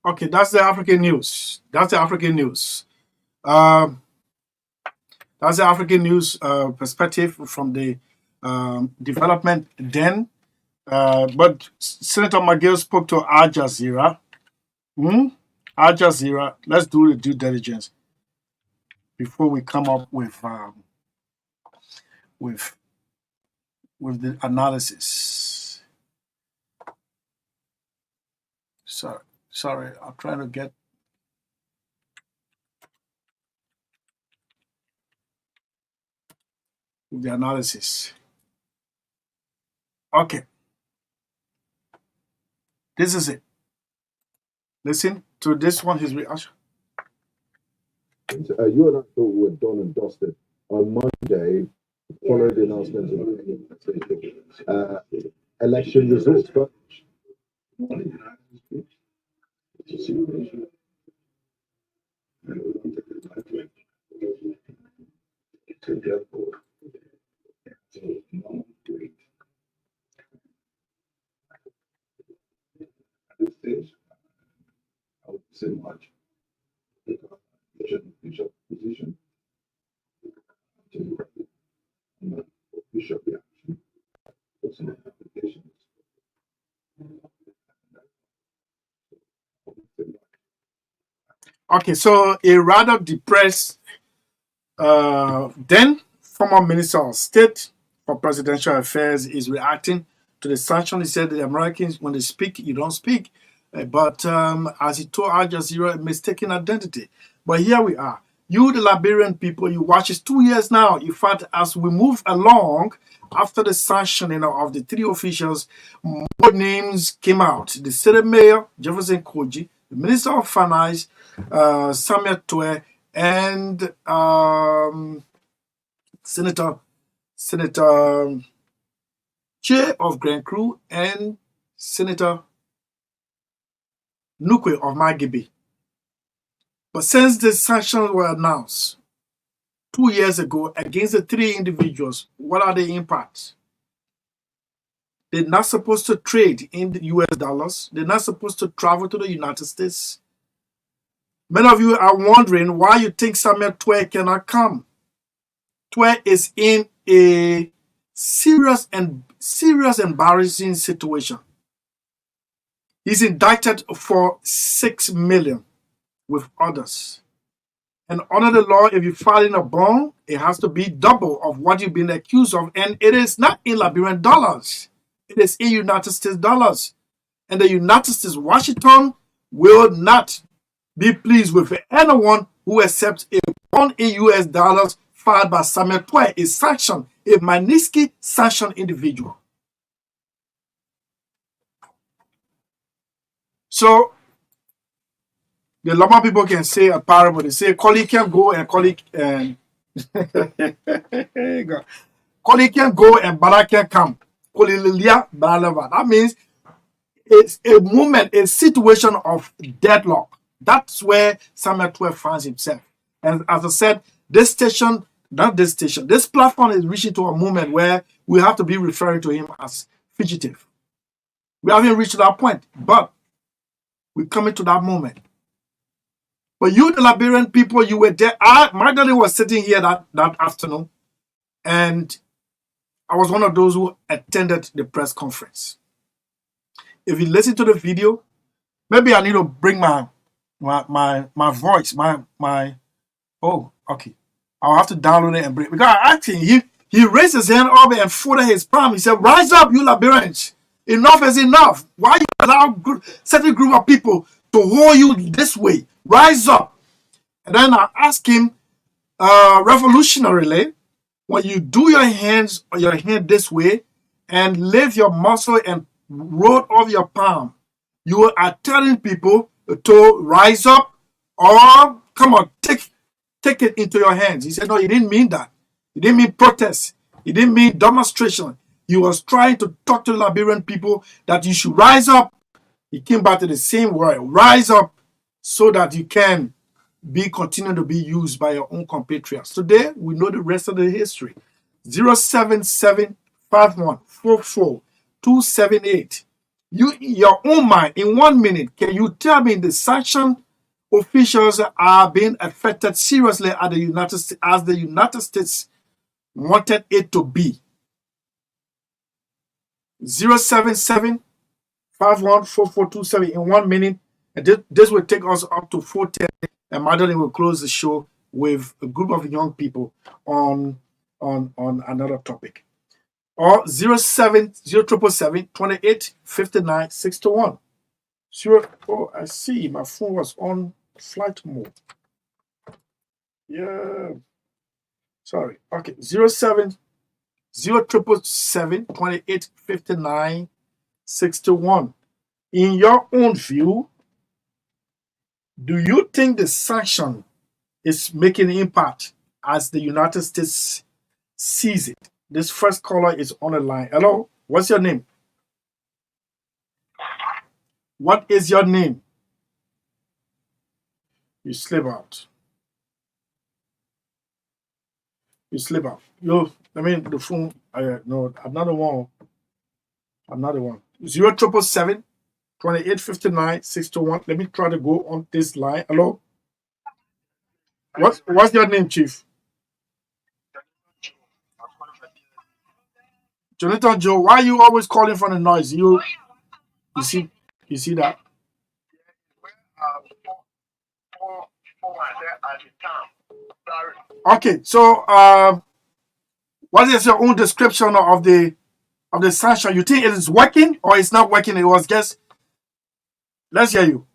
Okay, that's the African news. That's the African news. That's the African news perspective from the development then. But Senator McGill spoke to Al Jazeera. Al Jazeera, let's do the due diligence before we come up with the analysis. So Sorry, I'm trying to get the analysis. Okay, this is it. Listen to this one, his reaction. You and I thought we were done and dusted. On Monday, following the announcement of election results, but Okay, so a rather depressed then former Minister of State for Presidential Affairs is reacting to the sanction. He said the Americans, when they speak, you don't speak. But as he told Al Jazeera, mistaken identity. But here we are. You, the Liberian people, you watch it 2 years now. In fact, as we move along, after the sanctioning of the three officials, more names came out. The city mayor, Jefferson Koji, the Minister of Finance, Samuel Twe, and Senator Chair of Grand Crew, and Senator Nukwe of Magibi. But since the sanctions were announced 2 years ago against the three individuals, what are the impacts? They're not supposed to trade in the US dollars. They're not supposed to travel to the United States. Many of you are wondering why you think Samuel Twe cannot come. Twe is in a serious embarrassing situation. He's indicted for $6 million with others. And under the law, if you file in a bond, it has to be double of what you've been accused of. And it is not in Liberian dollars. It is in United States dollars. And the United States, Washington, will not be pleased with anyone who accepts a bond in US dollars filed by Samuel Twe, a sanctioned, a Magnitsky sanctioned individual. So the Lama people can say a parable. They say, colleague can go and colleague and colleague can go and Bala can come. That means it's a moment, a situation of deadlock. That's where Samuel Twe finds himself. And as I said, this platform is reaching to a moment where we have to be referring to him as fugitive. We haven't reached that point, but we're coming to that moment. But you, the Liberian people, you were there. Magdalene was sitting here that afternoon, and I was one of those who attended the press conference. If you listen to the video, maybe I need to bring my voice, oh, okay. I'll have to download it and bring it. Because I asked him, he raised his hand up and folded his palm. He said, rise up, you Liberians. Enough is enough. Why you allow certain group of people to hold you this way? Rise up. And then I asked him, revolutionarily, when you do your hand this way and lift your muscle and roll off your palm, you are telling people to rise up or come on, take it into your hands. He said, no, he didn't mean that. He didn't mean protest. He didn't mean demonstration. He was trying to talk to the Liberian people that you should rise up. He came back to the same word, rise up, so that you can continue to be used by your own compatriots. Today, we know the rest of the history. 077-5144-278. You, in your own mind, in 1 minute, can you tell me the sanction officials are being affected seriously at the United States, as the United States wanted it to be? 077-5144-278 in 1 minute. And this will take us up to 4:10, and Magdalene will close the show with a group of young people on another topic. Or 07077-2859-621. Sure. Oh, I see. My phone was on flight mode. Yeah. Sorry. Okay. 07 0777 28 59 61. In your own view, do you think the sanction is making an impact as the United States sees it? This first caller is on the line. Hello, what's your name? What is your name? You slip out. You slip out. I mean, the phone. No, another one. Another one. 0777 28 59 61. Let me try to go on this line. Hello. What's your name, Chief? Jonathan Joe. Why are you always calling from the noise? You see that? Okay, so what is your own description of the sanction? You think it is working or it's not working? It was just. Let's hear you.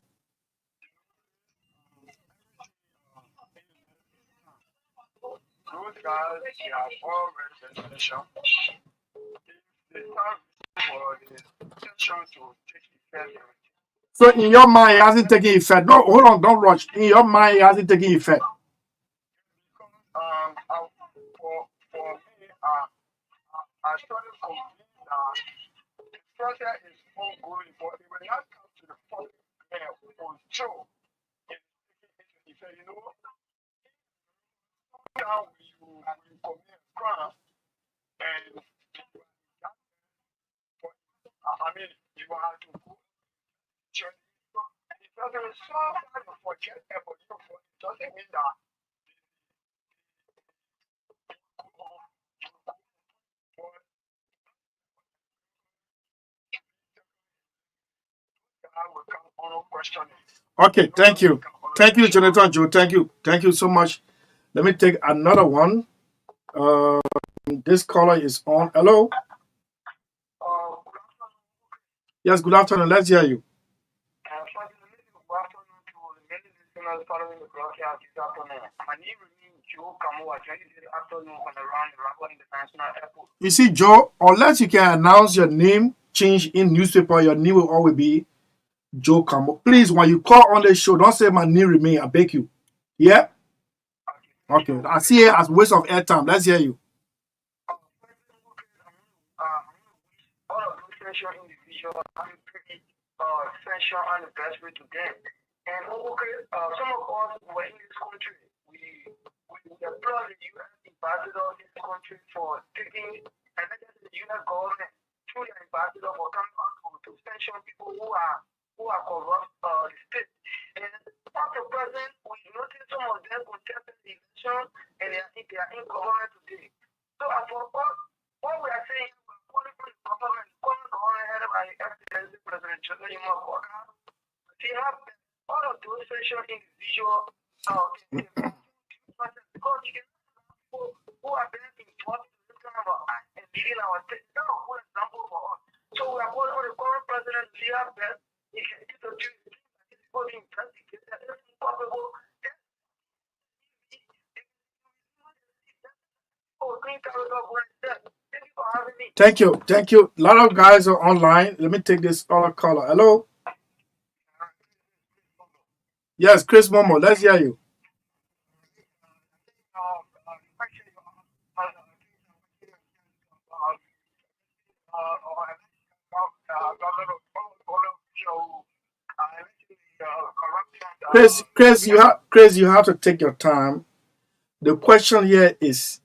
Those guys, they have already been mentioned. It's time for the sanction to take effect. So in your mind, it hasn't taken effect. No, hold on, don't rush. In your mind, it hasn't taken effect. For me, I started complete that the project is ongoing, but when it comes to the public for sure, it's taking into effect. Now you commit a crime, and I mean, you have to go. It doesn't solve that forget about you. It doesn't mean that. Okay, thank you, Jonathan Joe. Thank you so much. Let me take another one. This caller is on. Hello. Yes, good afternoon. Let's hear you. You see, Joe, unless you can announce your name, change in newspaper, your name will always be Joe Camo. Please, when you call on the show, don't say my name remain. I beg you. Yeah? Okay. I see it as waste of airtime. Let's hear you. All of those special individuals have a pretty special anniversary to them. And some of us were in this country. We applaud the U.S. ambassador in this country for taking and the U.S. government through the ambassador for coming out to sanction people who are corrupt the state. And after present, we notice some of them contested the election and they are in government today. So for us, what we are saying, we're calling for the government headed by Excellency President Sellee. They have all of those special individuals because people who are very important in this kind of and leading our state. That's a good example for us. So we are calling for the current president, Leah Beth. He can introduce people being investigated. It's impossible. Thank you. A lot of guys are online. Let me take this other caller. Hello. Yes, Chris Momo. Let's hear you. Chris, you have to take your time. The question here is,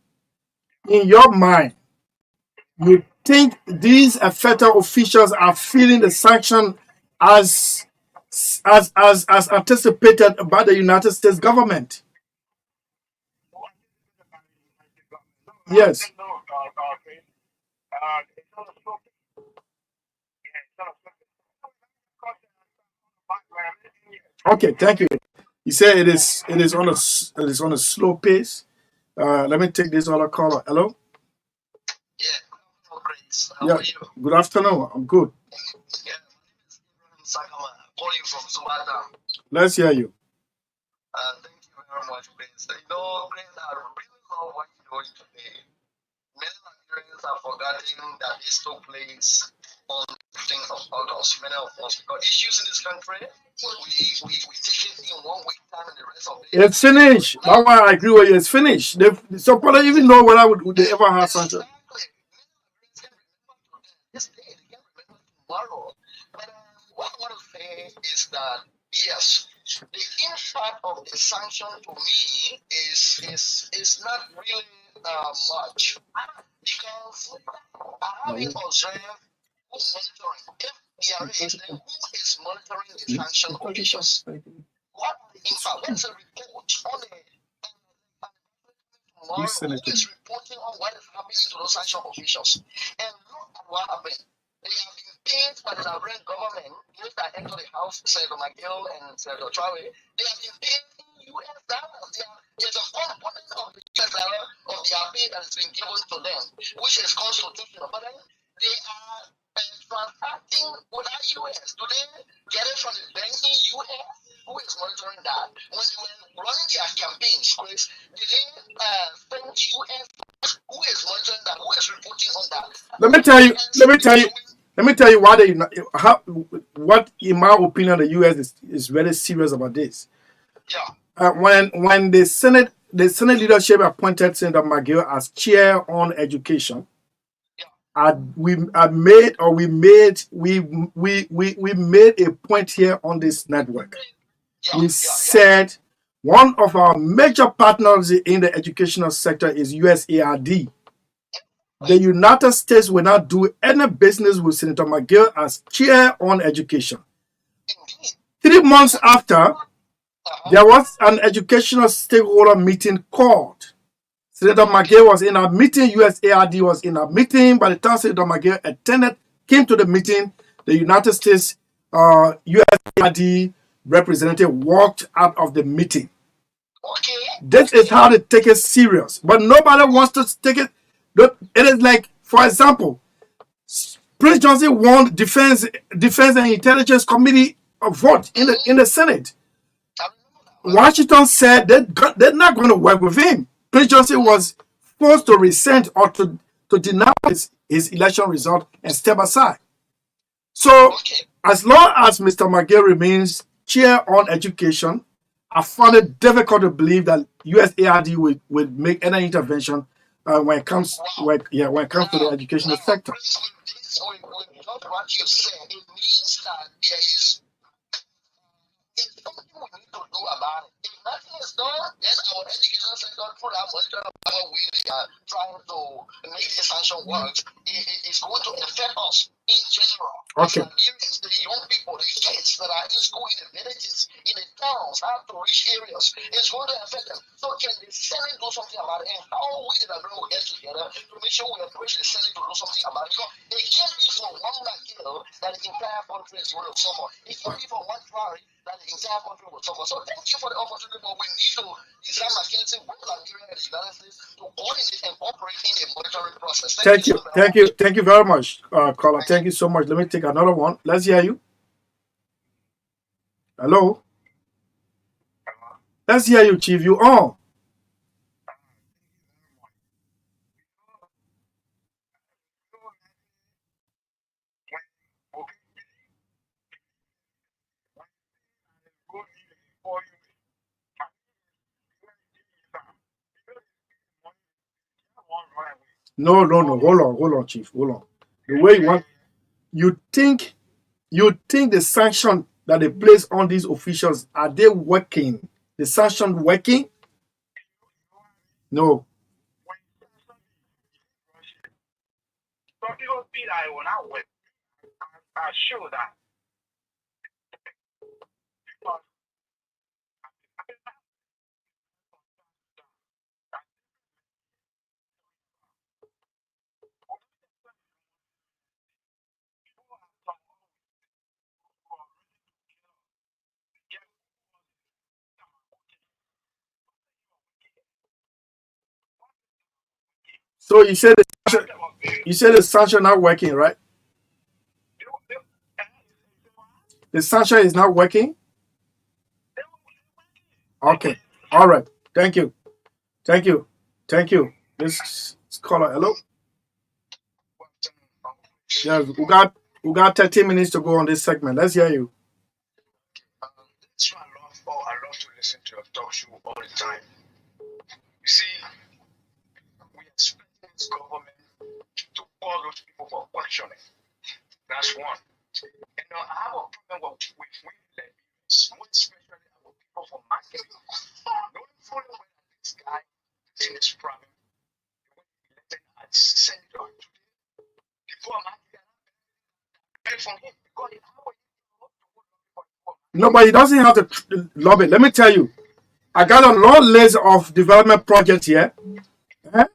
in your mind, you think these affected officials are feeling the sanction as anticipated by the United States government? Yes. Okay, thank you. He said it is on a slow pace. Let me take this other caller. Hello. Yeah, Chris. How are you? Good afternoon. I'm good. Yeah, Sakama, calling from Zubata. Let's hear you. Thank you very much, Prince. You know, Prince, I really love what you're doing today. Many Nigerians are forgetting that this took place on the 15th of August. Many of us, because issues in this country, we take it in 1 week time and the rest of it. It's finished. That's why I agree with you. It's finished. So people even know whether would they ever have sanction. Exactly. This day, they can remember tomorrow. But what I want to say is that, yes, the impact of the sanction to me is not really much, because I haven't observed who's monitoring. If there is, then who is monitoring the sanction officials? What are the impact? What is the report on the tomorrow? Who is reporting on what is happening to those sanction officials? And look at what happened. They have been paid by the Nigerian government, those that enter the house, Senator McGill and Senator Traore. They have been paid in US dollars. There's a component of the US dollar of their pay that has been given to them, which is constitutional. But then they are transacting with our US. Do they get it from the bank in US? Who is monitoring that? When they were running their campaigns, Chris, did they spend US? Who is monitoring that? Who is reporting on that? Let me tell you why what in my opinion the US is very serious about this. Yeah. When the Senate leadership appointed Senator McGill as chair on education, we made a point here on this network. We said one of our major partners in the educational sector is USAID. The United States will not do any business with Senator McGill as chair on education. 3 months after, there was an educational stakeholder meeting called. Senator McGill was in a meeting, USAID was in a meeting. By the time Senator McGill came to the meeting, the United States USAID representative walked out of the meeting. This is how they take it serious. But nobody wants to take it. It is like, for example, Prince Johnson won Defense and Intelligence Committee vote in the Senate. Washington said they're not going to work with him. Prince Johnson was forced to rescind or to deny his election result and step aside. So, as long as Mr. McGill remains chair on education, I find it difficult to believe that USAID will make any intervention when it comes to the educational sector. With what you said, it means that there is something we need to do about it. If nothing is done, then our education sector, through that monetary way they are trying to make this sanction work, it's going to affect us in general. Okay. Nigerians, the young people, the kids that are in school in the villages, in the towns, have to reach areas. It's going to affect them. So can the Senate do something about it? And how we the Nigerians will get together to make sure we approach the Senate to do something about it? Because it can't be for one McGill that the entire country is going to suffer. It can't be for one Traore that the entire country will suffer. So thank you for the opportunity, but we need to design mechanism with Nigeria and the United States to coordinate and cooperate in the monitoring process. Thank you very much, caller. Thank you so much. Let me take another one. Let's hear you. Hello. Let's hear you, Chief. You on? No. Hold on, Chief. Hold on. The way you think the sanction that they place on these officials, are they working? The sanction working? No. Some people feel that it will not work. I'm sure that. So you said the sanction not working, right? The sanction is not working. Okay. All right. Thank you. Thank you. Thank you. This caller. Hello. Yes, we got 30 minutes to go on this segment. Let's hear you. That's why I love to listen to your talk show all the time. You see, we expect this government to call those people for questioning. That's one. And now I have a problem with we Liberians, more especially our people from Magdalene. Knowing fully well that this guy is in this problem, the way he elected as senator today, the poor Magdalene are from him because he how No, but he doesn't have to lobby. Let me tell you, I got a long list of development projects here that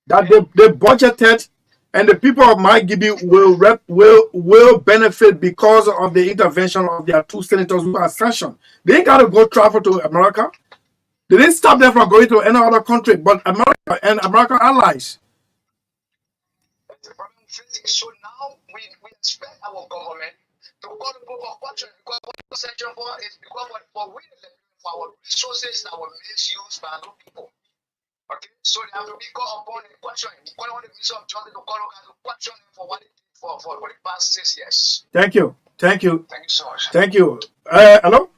they budgeted, and the people of Magibi will benefit because of the intervention of their two senators who are sanctioned. They ain't got to go travel to America. They didn't stop them from going to any other country, but America and American allies. that's the problem facing. So now we expect our government to call the people for question because what the sanction for is because for we for our resources, our misuse by other people. Okay, so they have to be called upon and question. Call on the Minister of Justice to call on to question them for what it did for the past 6 years. Thank you. Thank you. Thank you so much. Thank you. Hello?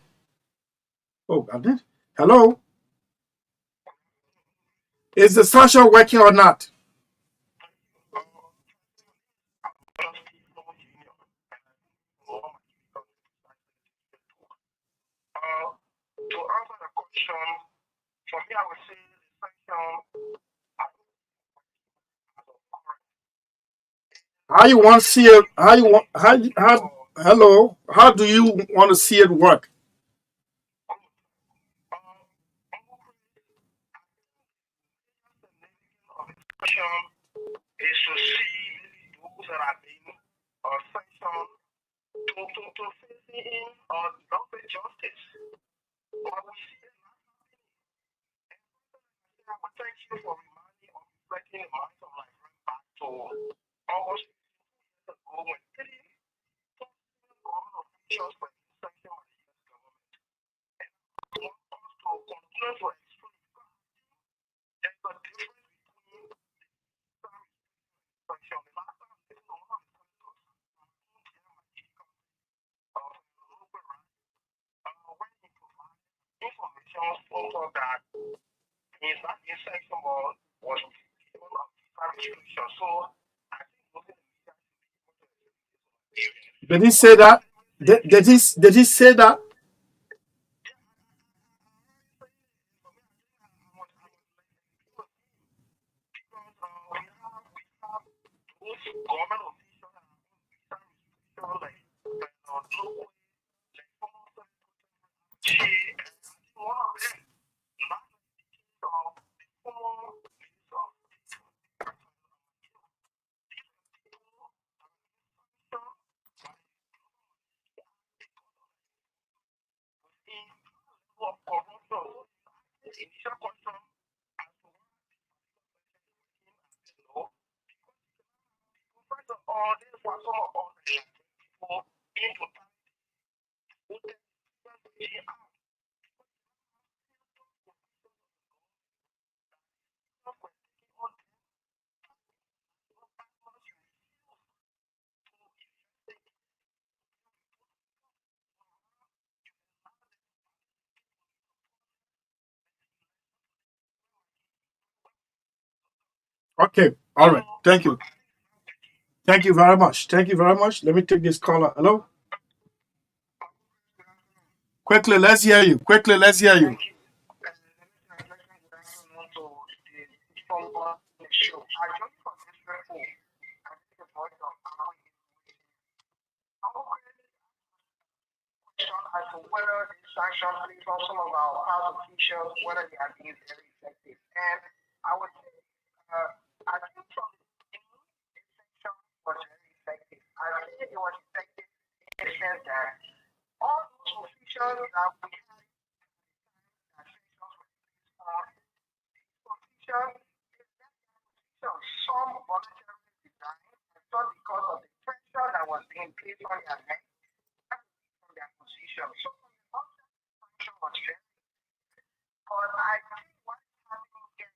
Oh, I did. Hello? Is the sanction working or not? To answer the question, for me, I would say the sanction. How you want to see it? How you want? How? Hello? How do you want to see it work? Is to see those that are being sanctioned to face in or not with justice. But we see it not happening. I would thank you for reminding or reflecting the minds of my friend back to almost 2 years ago when 3 government officials were sanctioned by the US government. And I want us to continue to explain because there's a difference between sanction. The last time I listened to one of the senators, when he provided information for that means that this section was given a visa restriction. So I think most of the media should be able to. Did he say that? Did he say that? Government officials and visa restrictions like no she one of them not of the former minister of corruption. Initial question as to why first of all, this was some of us people into who Okay. All right. Thank you. Thank you very much. Thank you very much. Let me take this caller. Hello? Quickly, let's hear you. Quickly, let's hear you. as to whether the sanction placed on some of our past officials, whether they are being very effective. And I would say, I think from the beginning, this sanction was very effective. I think it was effective in the sense that all those officials that we had that sanctions were placed on, these officials, some voluntarily resigned, and some because of the pressure that was being placed on their neck from investigation. So sanction was fair. But I think what's happening is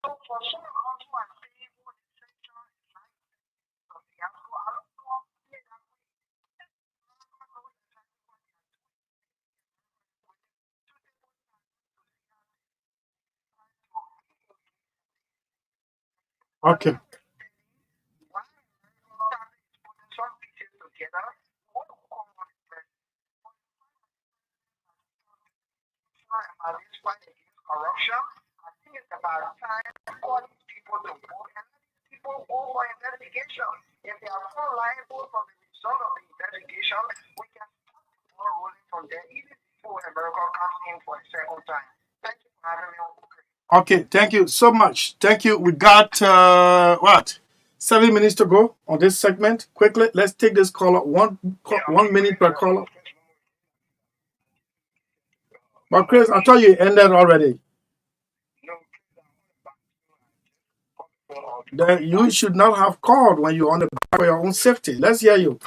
so for some of us who are saying who the sanction is like of the outcome, I don't know that Okay. why is putting some pieces together. What will come on the president? About this fight against corruption, I think it's about time to call these people to book and let these people go for investigation. If they are found liable from the result of the investigation, we can start the ball rolling from there, even before America comes in for the second time. Thank you for having me on. Okay, thank you so much. Thank you. We got what? 7 minutes to go on this segment. Quickly, let's take this caller. 1 minute per caller. But Chris, I thought you ended already. Then you should not have called when you're on the back for your own safety. Let's hear you.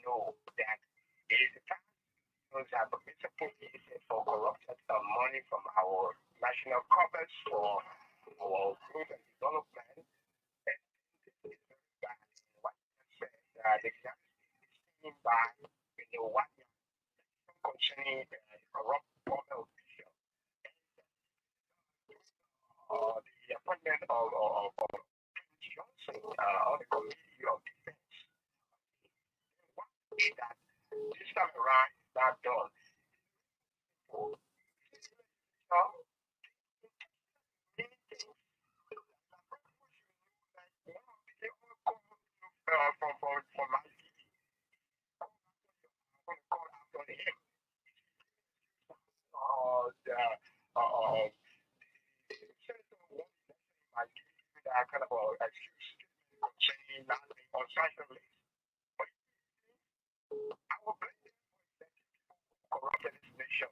Know that it is the fact that it's supposed to be used for corrupted money from our national coffers for our growth and development. And this is very bad. What you said, the seen by what concerning the corrupt government official. The appointment of Johnson on the committee of defense. One thing that this time around is not done. From my TV, I'm going to call out on him. My TV that kind of excuse concerning not being on social list. But I will blame them for who corrupted this nation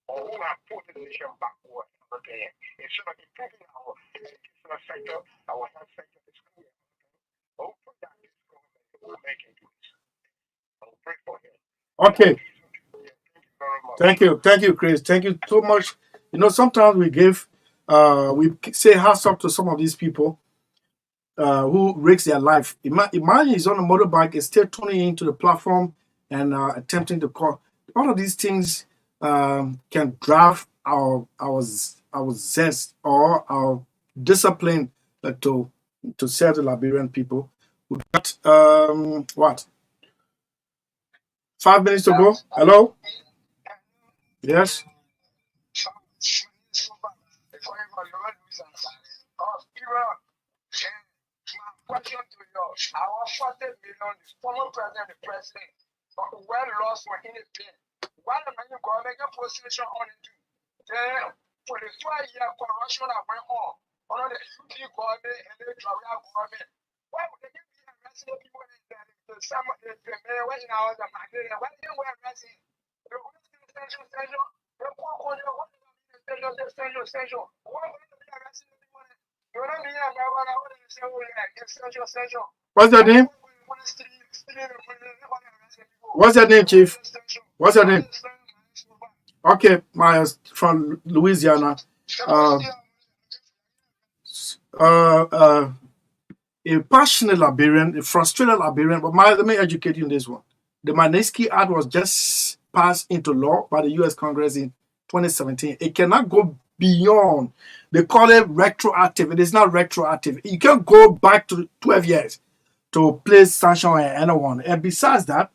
or who have put the nation backward again. Instead of improving our educational sector, our health sector, the school, hopefully that this government will make it do this. I will pray for him. Okay. Thank you very much. Thank you, Chris. Thank you so much. You know, sometimes we say hats up to some of these people who risk their life. Imagine he's on a motorbike, is still tuning into the platform and attempting to call. All of these things can drive our zest or our discipline to serve the Liberian people. We got what? 5 minutes to go. Hello. Yes. Question to you. Our 40 million is former president, well lost for anything. Why the man government get position on it? Then for the 2 year corruption that went on the UP government and the Travel government. Why would they be arresting people in the mayor when I was a Magdalene? Why didn't we arrest him? What's your name? What's your name, Chief? What's your name? Okay, Myers from Louisiana. A passionate Liberian, a frustrated Liberian. But let me educate you in this one. The Magnitsky Act was just passed into law by the U.S. Congress in 2017. It cannot go beyond. They call it retroactive. It is not retroactive. You can't go back to 12 years to place sanction on anyone. And besides that,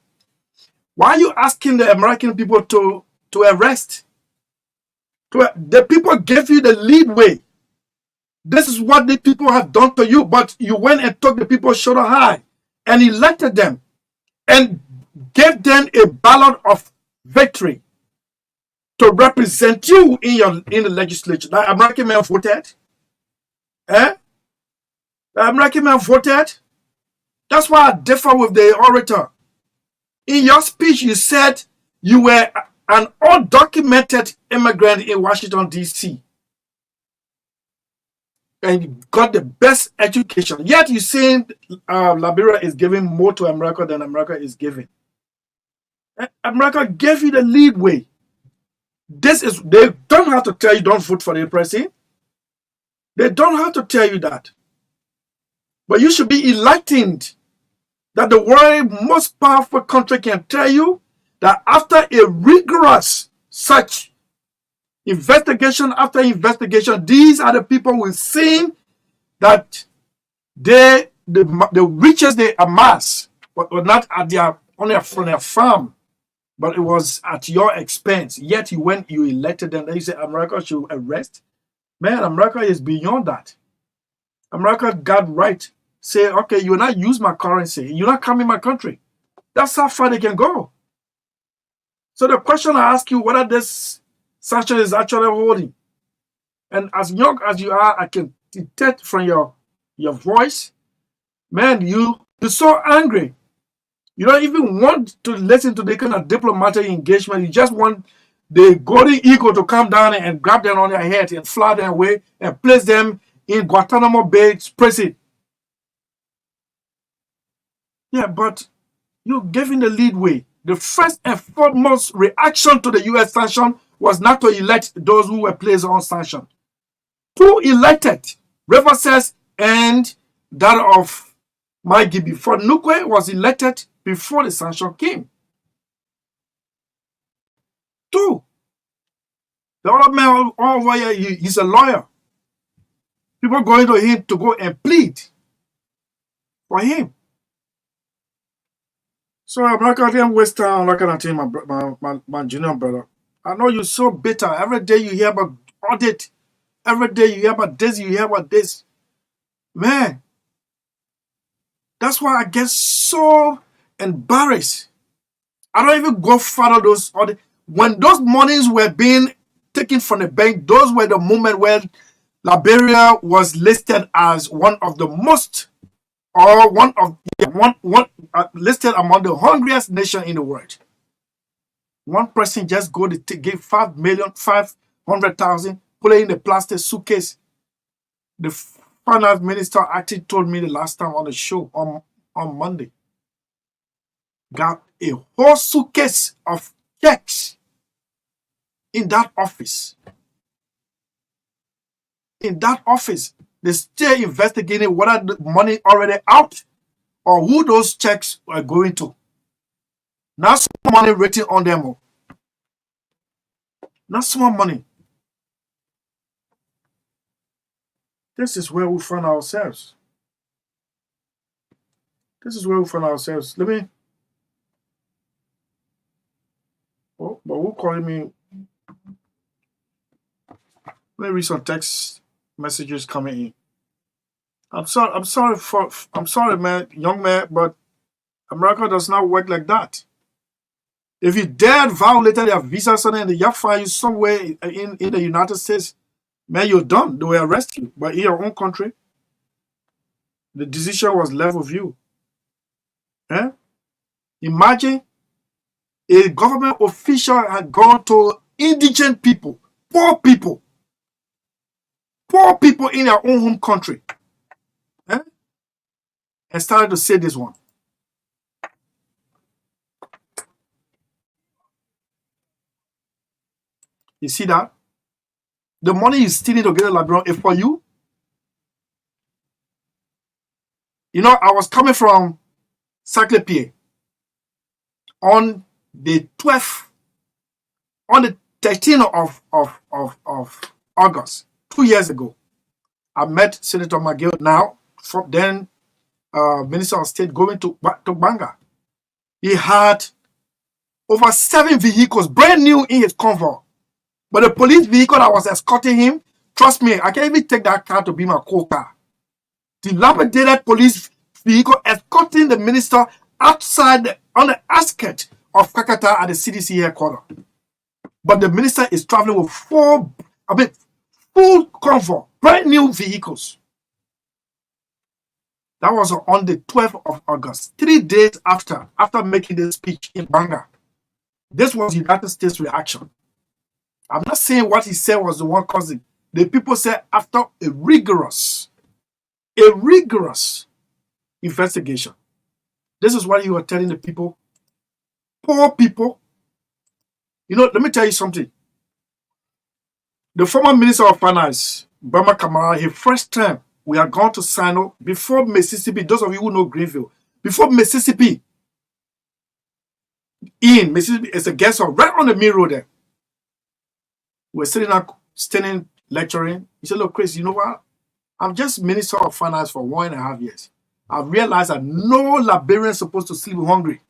why are you asking the American people to arrest? The people gave you the lead way. This is what the people have done to you, but you went and took the people shoulder high and elected them and gave them a ballot of victory to represent you in the legislature. The American man voted. The American man voted. That's why I differ with the orator. In your speech, you said You were an undocumented immigrant in Washington, D.C. and you got the best education. Yet you saying Liberia is giving more to America than America is giving. America gave you the leadway. They don't have to tell you don't vote for the president. They don't have to tell you that. But you should be enlightened that the world's most powerful country can tell you that after a rigorous such investigation after investigation, these are the people who seen that the riches they amass were not at from their farm, but it was at your expense. Yet you elected them. Then you say America should arrest. Man, America is beyond that. America got right. Say, okay, you will not use my currency. You're not coming my country. That's how far they can go. So the question I ask you, whether this sanction is actually holding. And as young as you are, I can detect from your voice, man, you're so angry. You don't even want to listen to the kind of diplomatic engagement. You just want the golden eagle to come down and grab them on their head and fly them away and place them in Guantanamo Bay prison. Yeah, but you're giving the leadway. The first and foremost reaction to the U.S. sanction was not to elect those who were placed on sanction. Two elected, Rivers and that of Maggie before Nukwe was elected before the sanction came. Two. The other man over here, he's a lawyer. People going to him to go and plead for him. So I'm not going to waste time looking at him, my junior brother. I know you're so bitter. Every day you hear about audit. Every day you hear about this, you hear about this. Man, that's why I get so embarrassed. I don't even go follow those audit. When those monies were being taken from the bank, those were the moment where Liberia was listed as one of the most, or listed among the hungriest nation in the world. One person just go to give 500,000, put it in the plastic suitcase. The finance minister actually told me the last time on the show on Monday. Got a whole suitcase of checks in that office. In that office, they're still investigating whether the money already out or who those checks are going to. Not small money written on them. Not small money. This is where we find ourselves. This is where we find ourselves. Let me. Oh, but who calling me? Let me read some text messages coming in. I'm sorry, man, young man, but America does not work like that. If you dared violate their visa and they find you somewhere in the United States, man, you're done. They will arrest you. But in your own country, the decision was left with you. Eh? Imagine a government official had gone to indigent people, poor people in their own home country, eh? And started to say this one. You see that? The money you stealing to get a Liberia is for you. You know, I was coming from Sellee on the 12th, on the 13th of August, 2 years ago. I met Senator Magdalene, now from then Minister of State, going to Banga. He had over 7 vehicles, brand new in his convoy. But the police vehicle that was escorting him, trust me, I can't even take that car to be my co-car. Dilapidated police vehicle escorting the minister outside on the outskirts of Kakata at the CDC headquarters. But the minister is traveling with full convoy, brand new vehicles. That was on the 12th of August, 3 days after making the speech in Banga. This was the United States reaction. I'm not saying what he said was the one causing. The people said after a rigorous investigation. This is what he was telling the people. Poor people. You know, let me tell you something. The former Minister of Finance, Bama Kamara, his first term, we are going to sign up before Mississippi. Those of you who know Greenville, before Mississippi, in Mississippi, it's a guest house right on the main road there. We're sitting up, standing, lecturing. He said, look, Chris, you know what? I'm just Minister of Finance for 1.5 years. I've realized that no Liberian is supposed to sleep hungry.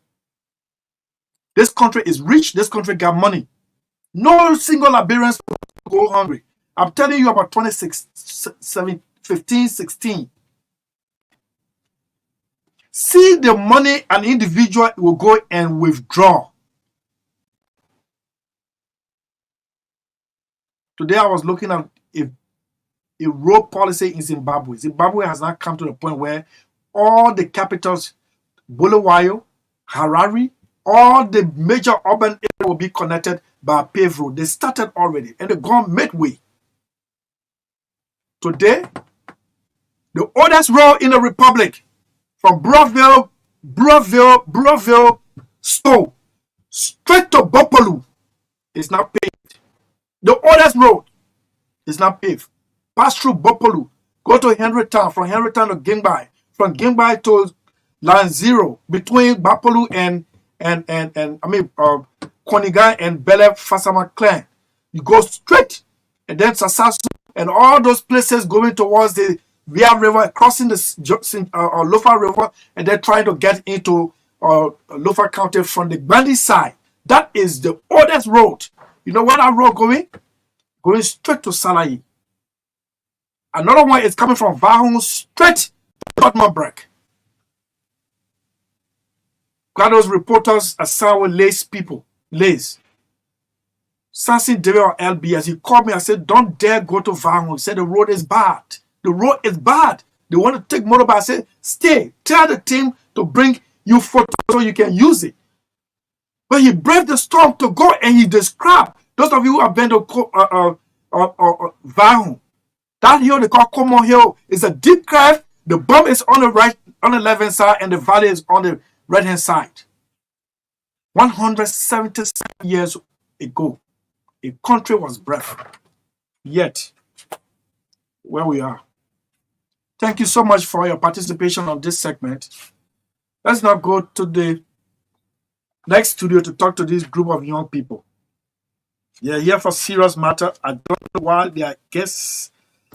This country is rich. This country got money. No single Liberian is supposed to go hungry. I'm telling you about 2015, 16. See the money an individual will go and withdraw. Today I was looking at a road policy in Zimbabwe. Zimbabwe has not come to the point where all the capitals, Bulawayo, Harare, all the major urban areas will be connected by a paved road. They started already and they've gone midway. Today, the oldest road in the Republic from Browville, Stowe, straight to Bopolu is not paved. The oldest road is not paved. Pass through Bopolu, go to Henrytown, from Henrytown to Gingbai, from Gingbai to Line Zero, between Bopolu and Koniga and Bele Fasama Clan. You go straight, and then Sasasu, and all those places going towards the Via River, crossing the Lofa River, and then trying to get into Lofa County from the Bandi side. That is the oldest road. You know where that road going? Going straight to Sellee. Another one is coming from Vahon straight to Dortmund. Got those reporters are sour lace people. Lace. Samson David or LBS, he called me and said, don't dare go to Vahon. He said the road is bad. The road is bad. They want to take motorbike. I said, stay. Tell the team to bring you photos so you can use it. But he braved the storm to go and he described. Those of you who have been to Vahon, that hill they call Common Hill is a deep cave. The bump is on the right, on the left hand side, and the valley is on the right hand side. 177 years ago, a country was birthed. Yet, where we are. Thank you so much for your participation on this segment. Let's now go to the next studio to talk to this group of young people. They're here for serious matter. I don't know why their guests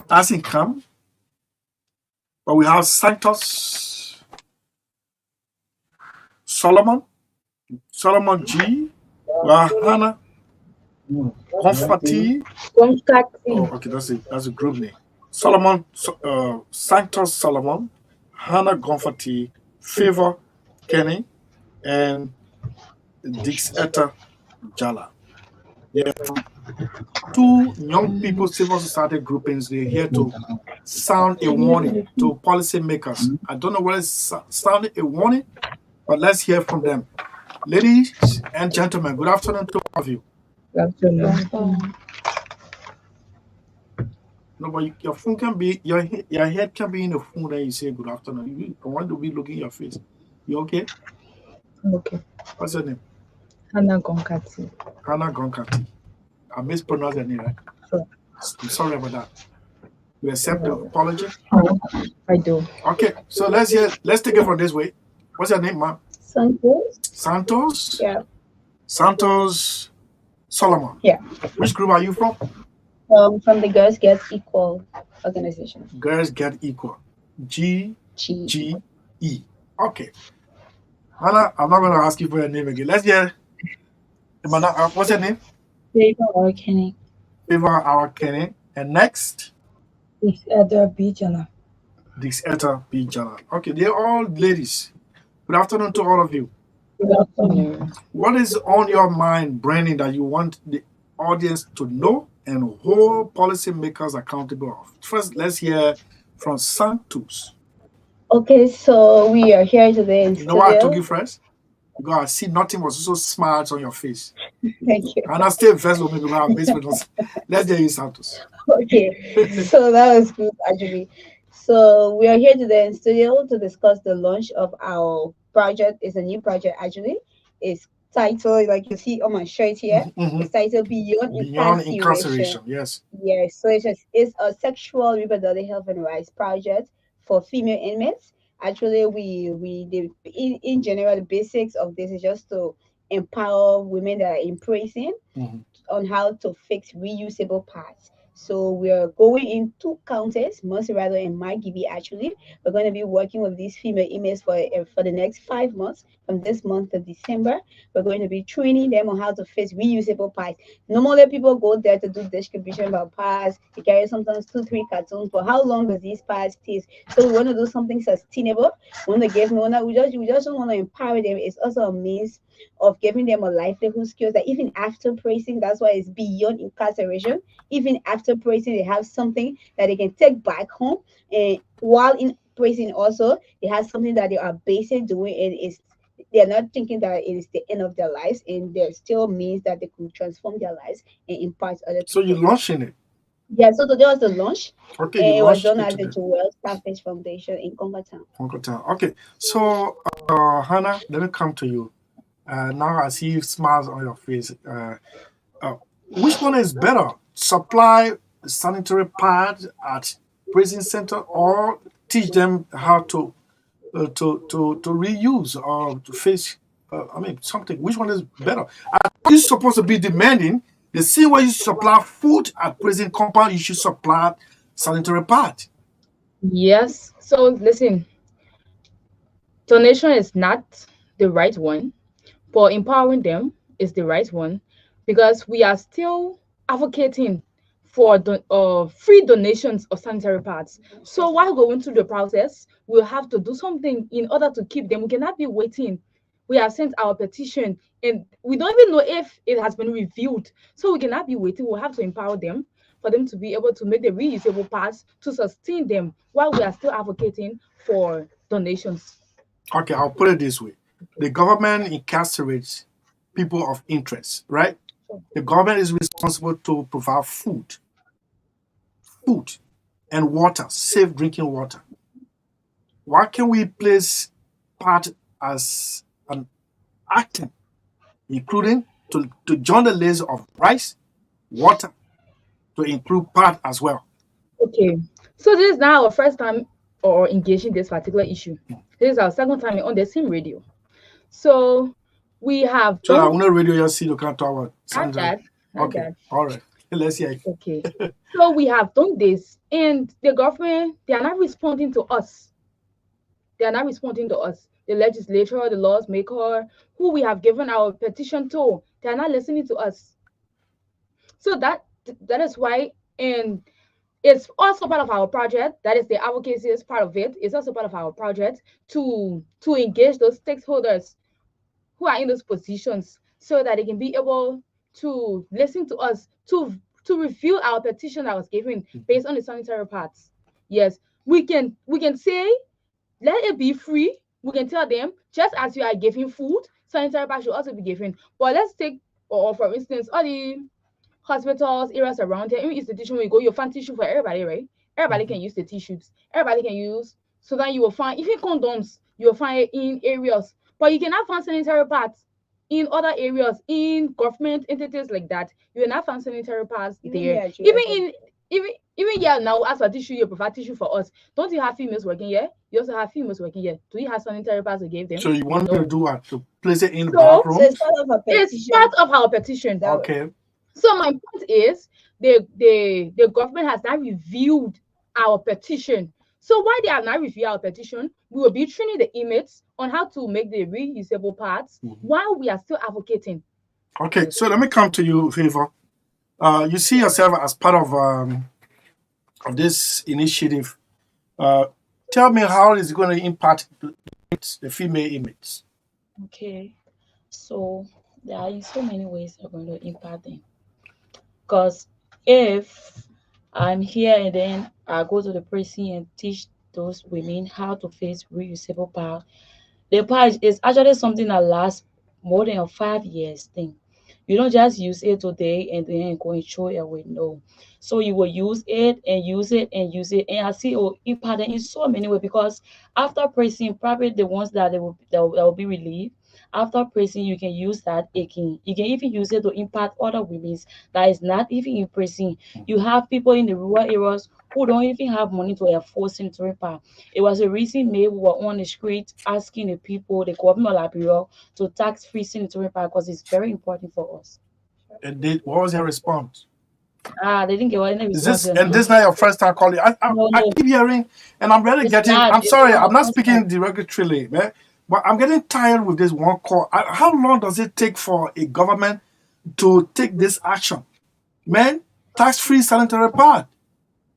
hasn't come, but we have Santos, Solomon G, Hannah, Confati. Oh, okay, that's a group name. Solomon, Santos Solomon, Hannah Gonfati, Favor Kenny, and Dixetta Jala. Yeah, two young people, civil society groupings. They're here to sound a warning to policymakers. I don't know whether it's sounding a warning, but let's hear from them. Ladies and gentlemen, good afternoon to all of you. Good afternoon. No, but your phone can be, your head can be in the phone that you say good afternoon. I want to be looking at your face. You okay? Okay. What's your name? Hannah Gonkati. Hannah Gonkati. I mispronounced your name, right? Sure. I'm sorry about that. You accept the apology? I do. Okay, so let's take it from this way. What's your name, ma'am? Santos. Santos? Yeah. Santos Solomon. Yeah. Which group are you from? From the Girls Get Equal organization. Girls Get Equal. G-G-E. Okay. Hannah, I'm not going to ask you for your name again. Let's hear. What's your name? Favor Kenny. Favor Kenny. And next? Dixetta B. Jana. Dixetta B. Jana. Okay, they're all ladies. Good afternoon to all of you. Good afternoon. What is on your mind, Brandon, that you want the audience to know and hold policymakers accountable of? First, let's hear from Santos. Okay, so we are here today in You know why I took you first? because I see nothing was so smart on your face. Thank you. And I still vex with me because I miss with us. Let's hear you, Santos. Okay, so that was good actually. So we are here today in studio to discuss the launch of our project. It's a new project actually. It's titled, like you see on my shirt here, Mhm. it's titled Beyond Beyond Incarceration. incarceration, yes. Yes, so it's a sexual reproductive health and rights project for female inmates. Actually, in general, the basics of this is just to empower women that are in prison Mhm. on how to fix reusable parts. So we're going in two counties, Monserrado and Margibi. Actually, we're going to be working with these female inmates for the next 5 months, from this month to December. We're going to be training them on how to fix reusable parts. Normally, people go there to do distribution about parts. They carry sometimes 2, 3 cartons. But how long does these parts take? So we want to do something sustainable. We want to give. We just don't want to empower them. It's also a means of giving them a livelihood skills that even after prison, that's why it's beyond incarceration. Even after prison, they have something that they can take back home. And while in prison, also, they have something that they are basically doing, and it's they're not thinking that it is the end of their lives, and there still means that they could transform their lives and impact other So you're people. launching it. Yeah, so today was the launch, Okay, and you it was launched done it at the today. Joel Starfish Foundation in Congo Town. Uncle Town. Okay, so Hannah, let me come to you. Now I see smiles on your face. Uh, which one is better? Supply sanitary pads at prison center or teach them how to reuse or to face I mean something. Which one is better? You're supposed to be demanding the same way you supply food at prison compound, you should supply sanitary pad. Yes. So listen, donation is not the right one, but empowering them is the right one because we are still advocating for free donations of sanitary pads. So while going through the process, we'll have to do something in order to keep them. We cannot be waiting. We have sent our petition and we don't even know if it has been reviewed. So we cannot be waiting. We'll have to empower them for them to be able to make the reusable pads to sustain them while we are still advocating for donations. Okay, I'll put it this way. The government incarcerates people of interest, right? The government is responsible to provide food and water, safe drinking water. Why can we place part as an item, including to join the list of rice, water, to include part as well? Okay, so this is now our first time or engaging this particular issue. This is our second time on the same radio. So we have So I done want to radio your see you can talk about at sanitary. that, at Okay, that. all right. Let's hear it. Okay, so we have done this, and the government they are not responding to us. They are not responding to us. The legislature, the laws maker, who we have given our petition to, they are not listening to us. So that is why, and it's also part of our project. That is the advocacy is part of it. It's also part of our project to engage those stakeholders who are in those positions so that they can be able to listen to us to review our petition that was given based on the sanitary parts. Yes, we can say let it be free. We can tell them just as you are giving food, sanitary pads should also be given. But let's take or for instance all the hospitals, areas around here, any institution where you go, you'll find tissue for everybody, right? Everybody can use the tissues. Everybody can use. So then you will find even condoms, you will find it in areas. But you cannot find sanitary pads in other areas, in government entities like that. You will not find sanitary pads Even there. here at Even UFM. in even here now, as for tissue, you provide tissue for us. Don't you have females working here? You also have females working here. Do you have sanitary pads to give them? So you want me to No. do what? To place it in the back So So it's rooms? part of a it's petition. part of our petition. That Okay. So my point is the government has not reviewed our petition. So why they have not reviewed our petition, we will be training the inmates on how to make the reusable parts while we are still advocating. Okay, so let me come to you, Favor. You see yourself as part of this initiative. Tell me how it's going to impact the female inmates. Okay, so there are so many ways they're going to impact them. Because if I'm here and then I go to the prison and teach those women how to face reusable power, The pad is actually something that lasts more than a 5 years thing. You don't just use it today and then go and throw it away. No. So you will use it and use it and use it. And I see impact in so many ways because after pressing, probably the ones that that will be relieved. After pressing, you can use that again. You can even use it to impact other women that is not even in pressing. You have people in the rural areas who don't even have money to afford sanitary pad. It was a recent May we were on the street asking the people, the government of Liberia, to tax free sanitary pad because it's very important for us. And what was your response? They didn't get any Is response. this and this not your first time calling? No, I no, keep hearing, and I'm really it's getting. not. I'm It's sorry, not I'm the not first time. speaking derogatorily, man. But I'm getting tired with this one call. How long does it take for a government to take this action, man? Tax-free sanitary pad,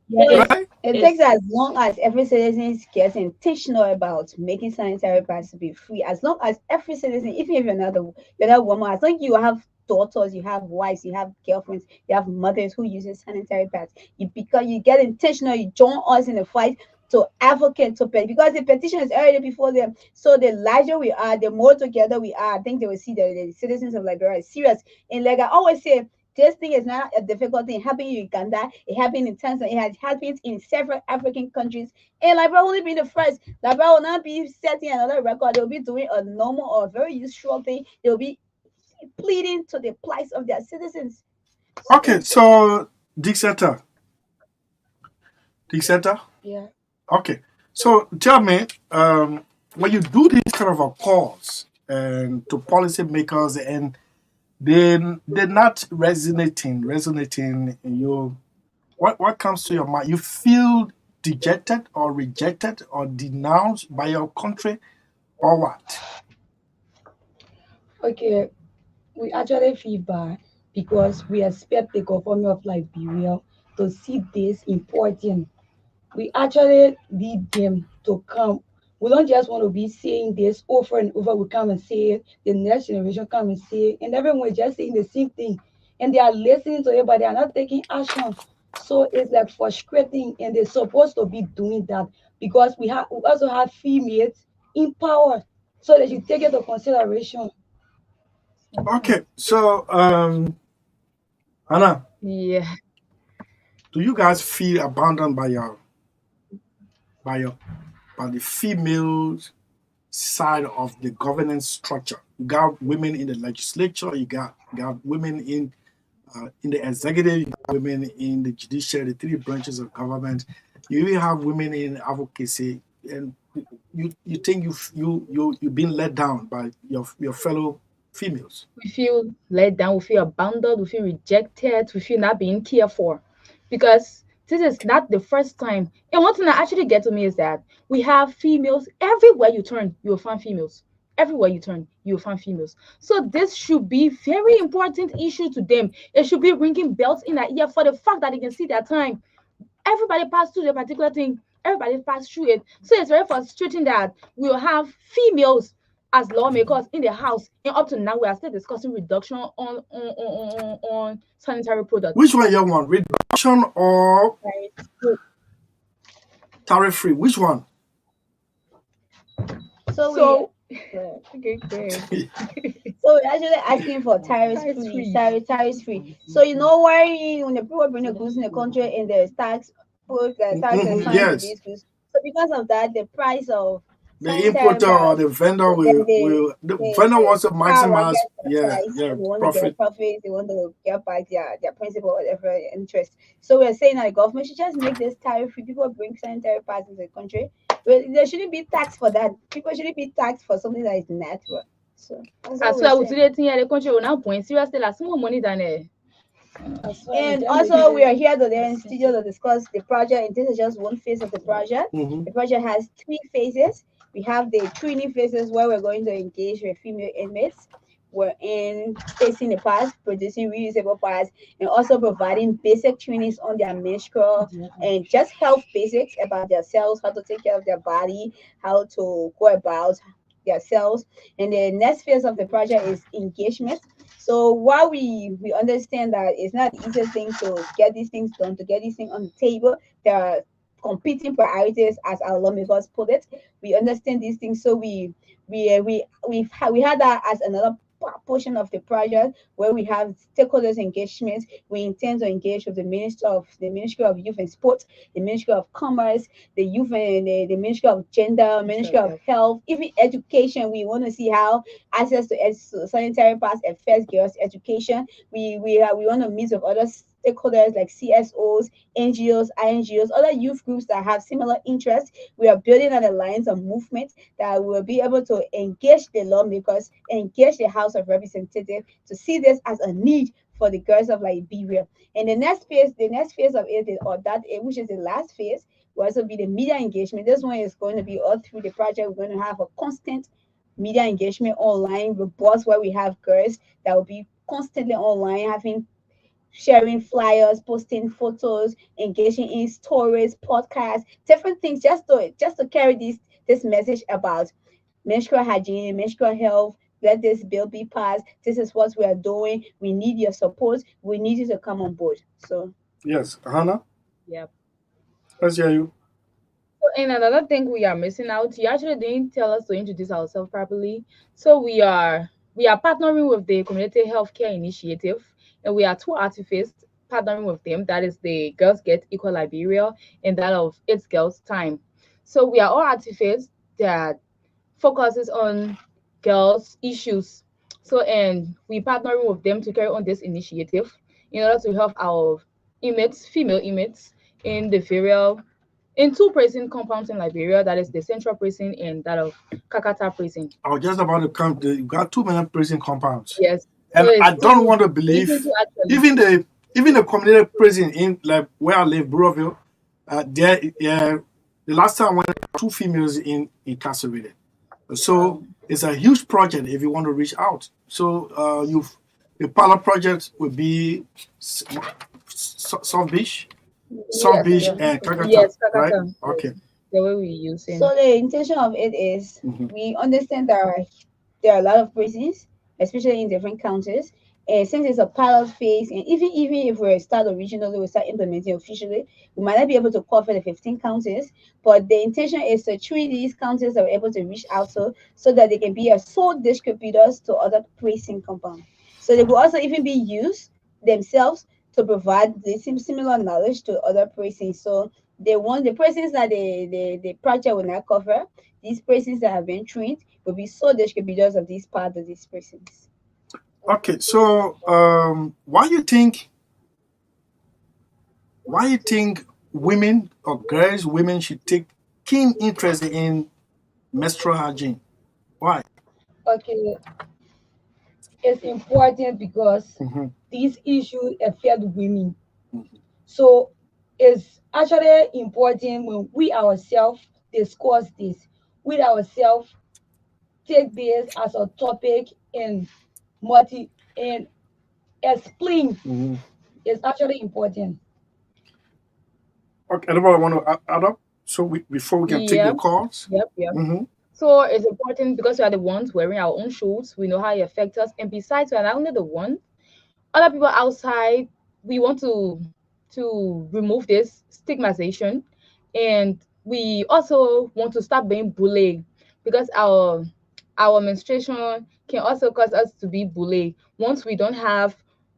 Yeah, So right? it takes as long as every citizen gets intentional about making sanitary pads to be free. As long as every citizen, even if you're not a woman, as long as you have daughters, you have wives, you have girlfriends, you have mothers who uses sanitary pads, because you get intentional, you join us in the fight to advocate to pay because the petition is already before them. So the larger we are, the more together we are, I think they will see that the citizens of Liberia are serious. And like I always say, this thing is not a difficult thing. It happened in Uganda, it happened in Tanzania, it has happened in several African countries. And Liberia will only be the first. Liberia will not be setting another record. They'll be doing a normal or very usual thing. They'll be pleading to the plight of their citizens. Okay, so Dixeta, Dixeta. Yeah. Okay, so tell me, when you do these kind of a calls and to policymakers and they're not resonating in you, what comes to your mind? You feel dejected or rejected or denounced by your country or what? Okay, we actually feel bad because we expect the government of Liberia to see this important. We actually need them to come. We don't just want to be saying this over and over. We come and say it, the next generation come and say it, and everyone is just saying the same thing. And they are listening to it, but they are not taking action. So it's like frustrating, and they're supposed to be doing that because we also have females in power. So they should take it into consideration. Okay, so Anna, Yeah. do you guys feel abandoned by your by the females side of the governance structure? You got women in the legislature, you got women in the executive, you got women in the judiciary, the three branches of government. You even have women in advocacy, and you think you've been let down by your fellow females. We feel let down, we feel abandoned, we feel rejected, we feel not being cared for. Because this is not the first time. And one thing that actually gets to me is that we have females everywhere you turn, you'll find females. Everywhere you turn, you'll find females. So this should be very important issue to them. It should be ringing bells in their ear for the fact that they can see their time. Everybody passed through the particular thing. Everybody passed through it. So it's very frustrating that we'll have females as lawmakers in the house, and up to now we are still discussing reduction on sanitary products. Which one you want? Reduction or Right. tariff free? Which one? So So we okay, great. so we're actually asking for tariffs Tariffs free, free. tariffs free. So you know why when the people bring the goods in the country and there's tax put the tax assigned to Yes, these goods. So because of that, the price of the sanitary importer or pads, the vendor then the vendor they wants to maximize, skyrocket the yeah, price yeah, and they want to get profit. profits, they want to get back their principal, whatever interest. So we're saying that the government should just make this tariff free. People bring sanitary pads into the country. Well, there shouldn't be tax for that. People shouldn't be taxed for something that is natural. So that's I all we're swear, with saying. today thing here, the country will now point seriously like some more money than I swear, we And just also, we need are here today in studio to discuss the project. And this is just one phase of the project. Hmm. The project has three phases. We have the training phases where we're going to engage with female inmates. We're in facing the past, producing reusable parts, and also providing basic trainings on their menstrual and just health basics about their cells, how to take care of their body, how to go about their cells. And the next phase of the project is engagement. So while we understand that it's not the easiest thing to get these things done, to get these things on the table, there are competing priorities, as our lawmakers put it. We understand these things, so we had that as another portion of the project where we have stakeholders engagement. We intend to engage with the Ministry of Youth and Sports, the Ministry of Commerce, the Youth and the Ministry of Gender, Ministry of Health, even education. We want to see how access to sanitary pads affects girls' education. We want to meet with other stakeholders like CSOs, NGOs, INGOs, other youth groups that have similar interests. We are building an alliance of movement that will be able to engage the lawmakers, engage the House of Representatives to see this as a need for the girls of Liberia. And the next phase of it, which is the last phase, will also be the media engagement. This one is going to be all through the project. We're going to have a constant media engagement online, robust, where we have girls that will be constantly online, sharing flyers, posting photos, engaging in stories, podcasts, different things, just to carry this message about menstrual hygiene, menstrual health. Let this bill be passed. This is what we are doing. We need your support. We need you to come on board. So Yes, Hannah, Yep. let's hear you. And another thing we are missing out, you actually didn't tell us to introduce ourselves properly. So we are partnering with the Community Healthcare Initiative, and we are two activists partnering with them. That is the Girls Get Equal Liberia and that of It's Girls Time. So we are all activists that focuses on girls' issues. So and we partnering with them to carry on this initiative in order to help our inmates, female inmates, in the in two prison compounds in Liberia, that is the Central Prison and that of Kakata Prison. I was just about to come. You got too many prison compounds, Yes. and So it's I don't want to we need believe to actually even the community prison in like where I live, Burrowville. There, the last time I went, two females incarcerated. So it's a huge project if you want to reach out. So the pilot project would be South Beach, yes, and Kakata, yes, right? Kakata. Okay. Yes. The way we use it. So the intention of it is we understand that there are a lot of prisons, especially in different counties. And since it's a pilot phase, and even if we start originally, we start implementing officially, we might not be able to cover the 15 counties. But the intention is to treat these counties that we're able to reach out to so that they can be a sole distributors to other prison compounds. So they will also even be used themselves to provide the similar knowledge to other prisons. So the prisons that the project will not cover, these prisons that have been trained will be sole distributors of these parts of these prisons. Okay. So why you think women or women should take keen interest in menstrual hygiene? Why? Okay, it's important because Mm-hmm. these issues affect women. So it's actually important when we ourselves discuss this, we ourselves take this as a topic and and explain. Mm-hmm. It's actually important. Okay. Anybody want to add up? So before we can take your Yep, calls. yep. Mm-hmm. So it's important because we are the ones wearing our own shoes. We know how it affects us. And besides, we are not only the ones, other people outside, we want to remove this stigmatization. And we also want to stop being bullied because our menstruation can also cause us to be bullied. Once we don't have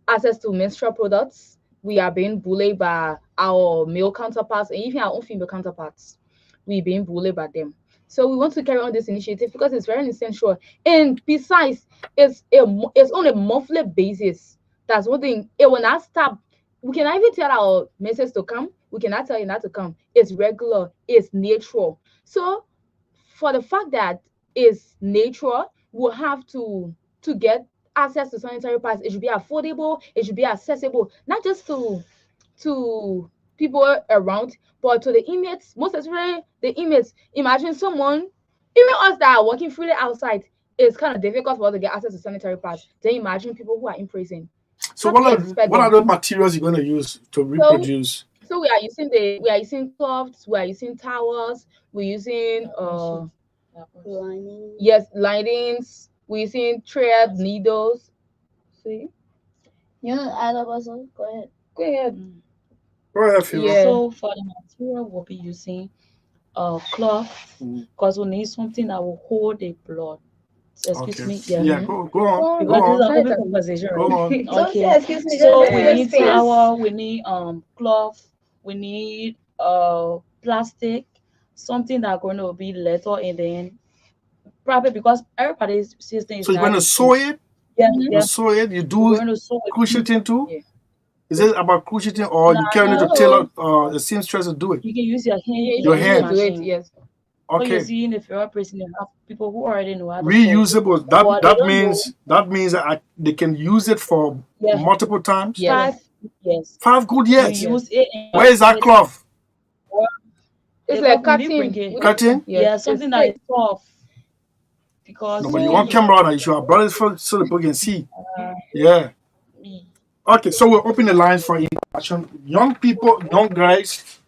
access to menstrual products, we are being bullied by our male counterparts and even our own female counterparts. We're being bullied by them. So we want to carry on this initiative because it's very essential. And besides, it's on a monthly basis. That's one thing. It will not stop. We cannot even tell our message to come. We cannot tell you not to come. It's regular. It's natural. So for the fact that it's natural, we'll have to get access to sanitary pads. It should be affordable. It should be accessible, not just to people around, but to the inmates, most especially the inmates. Imagine someone, even us that are working freely outside, it's kind of difficult for us to get access to sanitary pads. Then imagine people who are in prison. So How do you expect what are them? the materials you're going to use to So reproduce? so we are using cloths, we are using towels, we're using Lining. yes, linings, we're using thread, needles. See? You want to add up also? Go ahead. Go ahead. Go ahead, Fiona. Yeah. So for the material, we'll be using cloth because we need something that will hold the blood. So, excuse Okay. me. Yeah. Yeah, go on. Well, Go Because this is on. an open sanitize. conversation, Go on. right? Don't say Okay. excuse me, just So let we her need speak. flour, we need cloth, we need plastic, something that going to be leather, and then probably because everybody's system is So you're not going to the sew same. it? Yeah, You yeah. sew it? You We're do going to sew it. crocheting too? Yeah. Is it about crocheting, or Nah, you carrying it to nah. tailor the seamstress to do it? You can use your hand. Yeah, You you Your can can use use hand. it to it. machine. Yes. So you Okay. see, if you're a person, you have people who already know how to sew, Reusable. but they That don't know. means that they can use it for Yeah, multiple times. Yes. 5 yes. 5 good You years. use it and Where is that cloth? It's the like cloth we bring cutting. it. Cutting? Yes. Yeah, It's something that thick. is soft No, because but you want camera on. You should have brought it so the people can see. uh, Yeah. me- Okay, so we'll open the lines for interaction. Young people, young guys,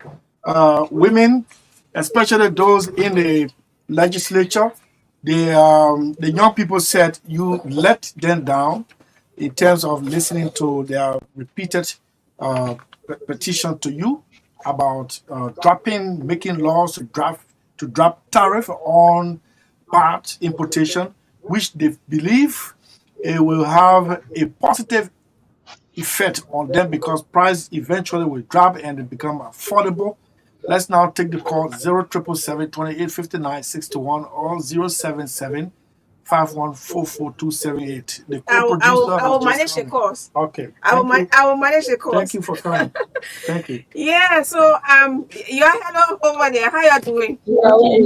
women, especially those in the legislature, the young people said you let them down in terms of listening to their repeated petition to you about making laws to drop tariff on part importation, which they believe it will have a positive effect on them because price eventually will drop and it become affordable. Let's now take the call 0777 2859 61 or 077 5144278. The co-producer I will has just manage the come. course. Okay, I will thank you. I will manage the Thank course. you for coming. Thank you. Yeah, so you're hello over there. How you doing?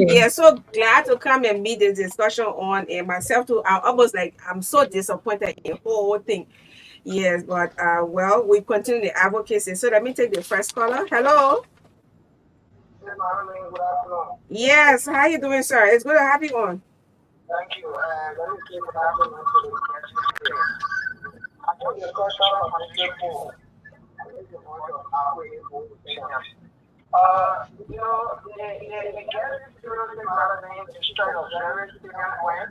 Yeah, so glad to come and meet the discussion on and myself too. I'm so disappointed in the whole thing. Yes, but well, we continue the advocacy. So let me take the first caller. Hello. Good morning, good afternoon. Yes, how you doing, sir? It's good to have you on. Thank you. Let me see what happened to the question. I took the question from the table. I think the voice of our Kenya. You know, the guest tourism magazine is trying to very different way.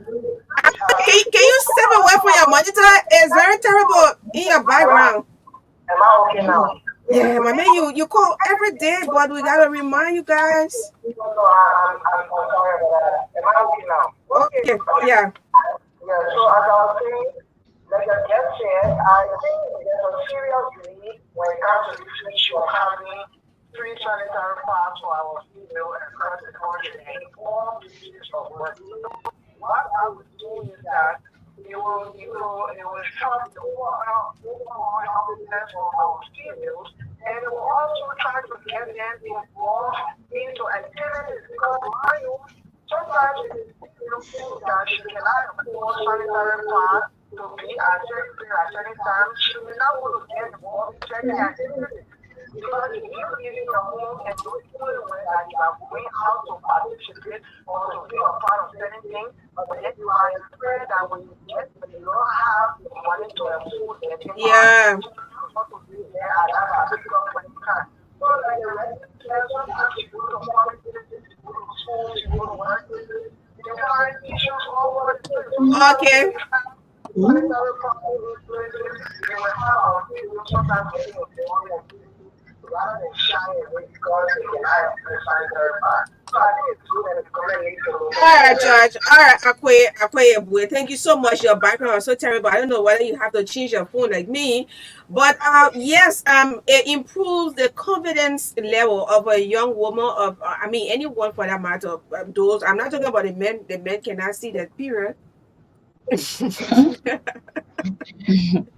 Can you step away from your monitor? It's very terrible in your background. Am I okay now? Yeah, my man, you call every day, but we gotta remind you guys. No, I'm sorry about that. Am I okay now? Okay, yeah. Yeah, so as I was saying, like your guest said, I think there's a serious need when it comes to this issue of having free sanitary pads for our female and across the country in all places of work. What I would do is that it will stop the overall happiness of our females, and it will also try to get them involved into activities because sometimes you think that she cannot afford sanitary pads to be at certain time. She may not want to get involved in certain activities. Because if you live in your home and you feel that you are going out to participate or to be a part of certain things, but then you are afraid that when you get, you don't have the money to afford anything. Yeah. Want to be there at that particular point in time. So like the residents, sometimes you go to public places, you go to schools, you go to workplaces, you find issues all over the place. Okay. Sanitary problems, they will have our people sometimes getting involved rather than shying away because they cannot afford sanitary pads. So I think it's good and it's correct. All right, George. All right, Akwe, thank you so much. Your background is so terrible. I don't know whether you have to change your phone like me, but yes, it improves the confidence level of a young woman. Anyone for that matter. Those I'm not talking about the men. The men cannot see that period.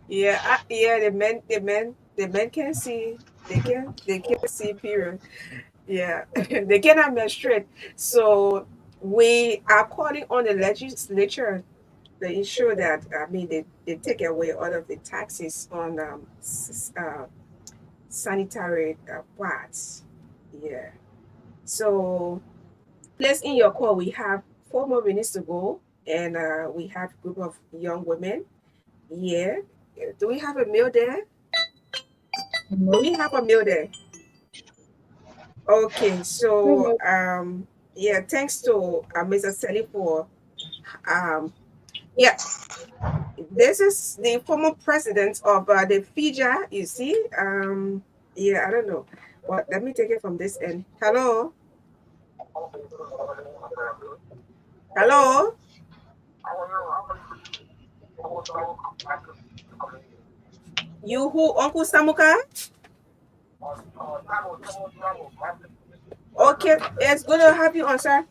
Yeah, the men can see. They can see period. Yeah, they cannot menstruate. So we are calling on the legislature to ensure that they take away all of the taxes on sanitary pads. Yeah. So let's in your call. We have 4 more minutes to go, and we have a group of young women. Yeah. Do we have a male there? We have a male there. Okay, so yeah, thanks to Mr. Sellee for yeah, this is the former president of the FIJA, you see. Yeah, I don't know. But let me take it from this end. Hello? Hello? You who, Uncle Samuka? Okay, it's good to have you on, sir.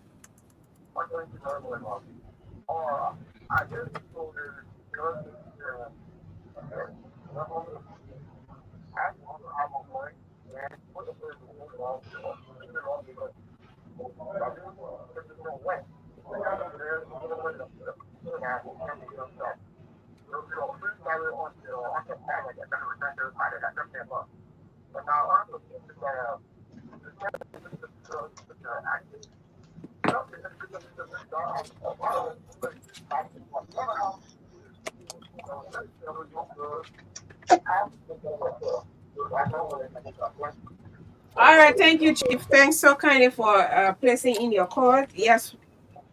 All right, thank you, Chief. Thanks so kindly for placing in your call. Yes,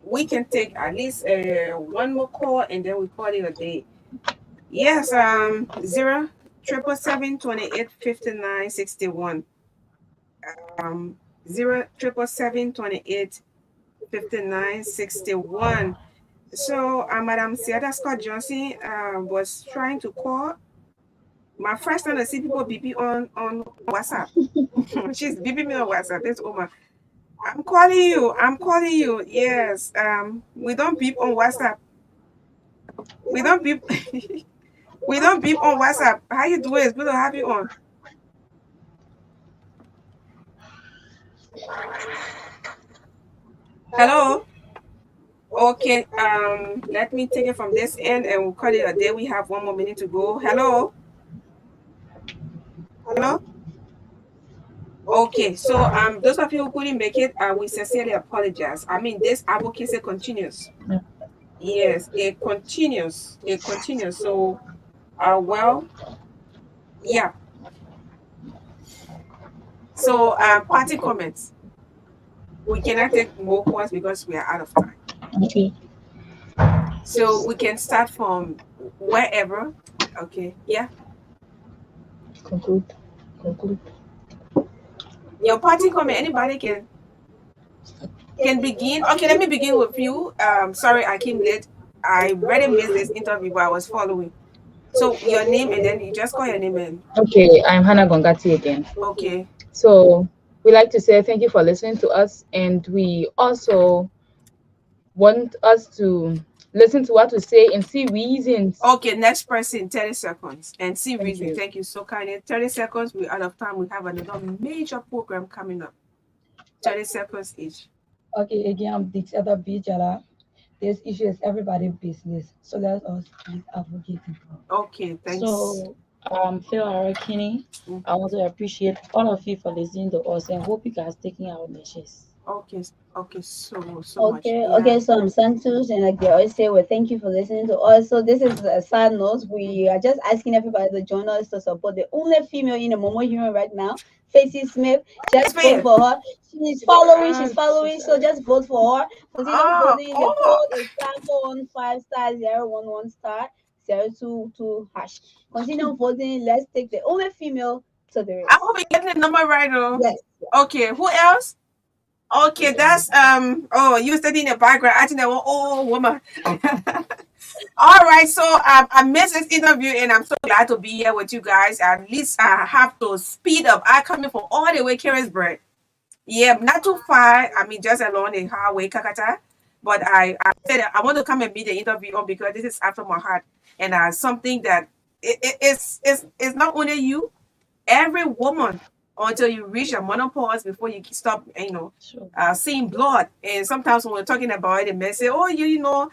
we can take at least one more call and then we call it a day. Yes, 0 777 28 59 61. 0 777 28 59 61. So, Madam Siada Scott Johnson was trying to call. My first time I see people BP on WhatsApp. She's beeping me on WhatsApp. That's Oma. I'm calling you. I'm calling you. Yes. We don't beep on WhatsApp. We don't beep. We don't beep on WhatsApp. How you doing? It's good to have you on. Hello. Okay. Let me take it from this end and we'll call it a day. We have 1 more minute to go. Hello. Hello. Okay. So those of you who couldn't make it, we sincerely apologize. I mean, this advocacy continues. Yes, it continues. It continues. So, well, yeah. So, party comments. We cannot take more calls because we are out of time. Okay. So we can start from wherever. Okay. Yeah. Conclude. Conclude. Your party comment. Anybody can begin. Okay, let me begin with you. Sorry, I came late. I already missed this interview, but I was following. So your name and then you just call your name in. Okay, I'm Hannah Gongati again. Okay. So we like to say thank you for listening to us, and we also want us to listen to what we say and see reasons. Okay, next person, 30 seconds. And see Thank reason. you. Thank you so kindly. 30 seconds. We're out of time. We have another major program coming up. 30 seconds each. Okay, again, I'm the other Bijala. This issue is everybody's business, so let us keep advocating. Okay, thanks. So, Phil Arakini, I want to appreciate all of you for listening to us and hope you guys taking our measures. Okay, so much. Okay, Yeah. okay, so I'm Santos, and like they always say, well, thank you for listening to us. So this is a sad note. We are just asking everybody to join us to support the only female in the Momo Human right now, Facey Smith. Just vote for her. She's following, so just vote for her. Continue voting. The code is sample 5 star 011 star 022 hash. Continue voting. Let's take the only female to the race. I hope you're getting the number right, though. Yes. Okay, who else? Okay, that's oh, you studying in the background. I think that one old woman. All right, so I missed this interview and I'm so glad to be here with you guys. At least I have to speed up. I coming from all the way Carisburg. Yeah, not too far. I mean, just along the highway, Kakata. But I said that I want to come and meet the interviewer because this is after my heart and something that it's not only you, every woman until you reach your menopause before you stop, seeing blood. And sometimes when we're talking about it, they may say, "Oh, you're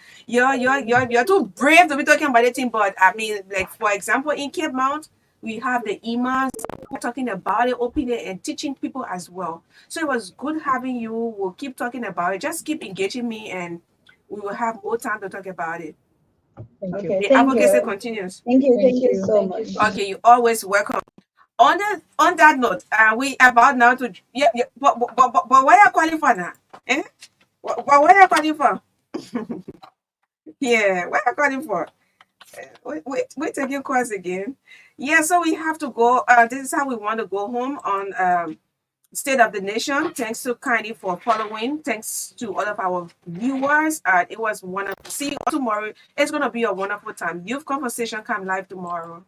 too brave to be talking about it." But I mean, like for example, in Cape Mount, we have the imams talking about it, opening and teaching people as well. So it was good having you. We'll keep talking about it. Just keep engaging me, and we will have more time to talk about it. Thank you. Okay, The thank advocacy you. continues. Thank you so much. Okay, you're always welcome. On that note, we about now to but what are you calling for now? Eh? What are you calling for? Yeah, what are you calling for? Wait, taking calls again. Yeah, so we have to go. This is how we want to go home on State of the Nation. Thanks to Kindly for following. Thanks to all of our viewers. It was wonderful. See you tomorrow. It's gonna be a wonderful time. Youth Conversation come live tomorrow.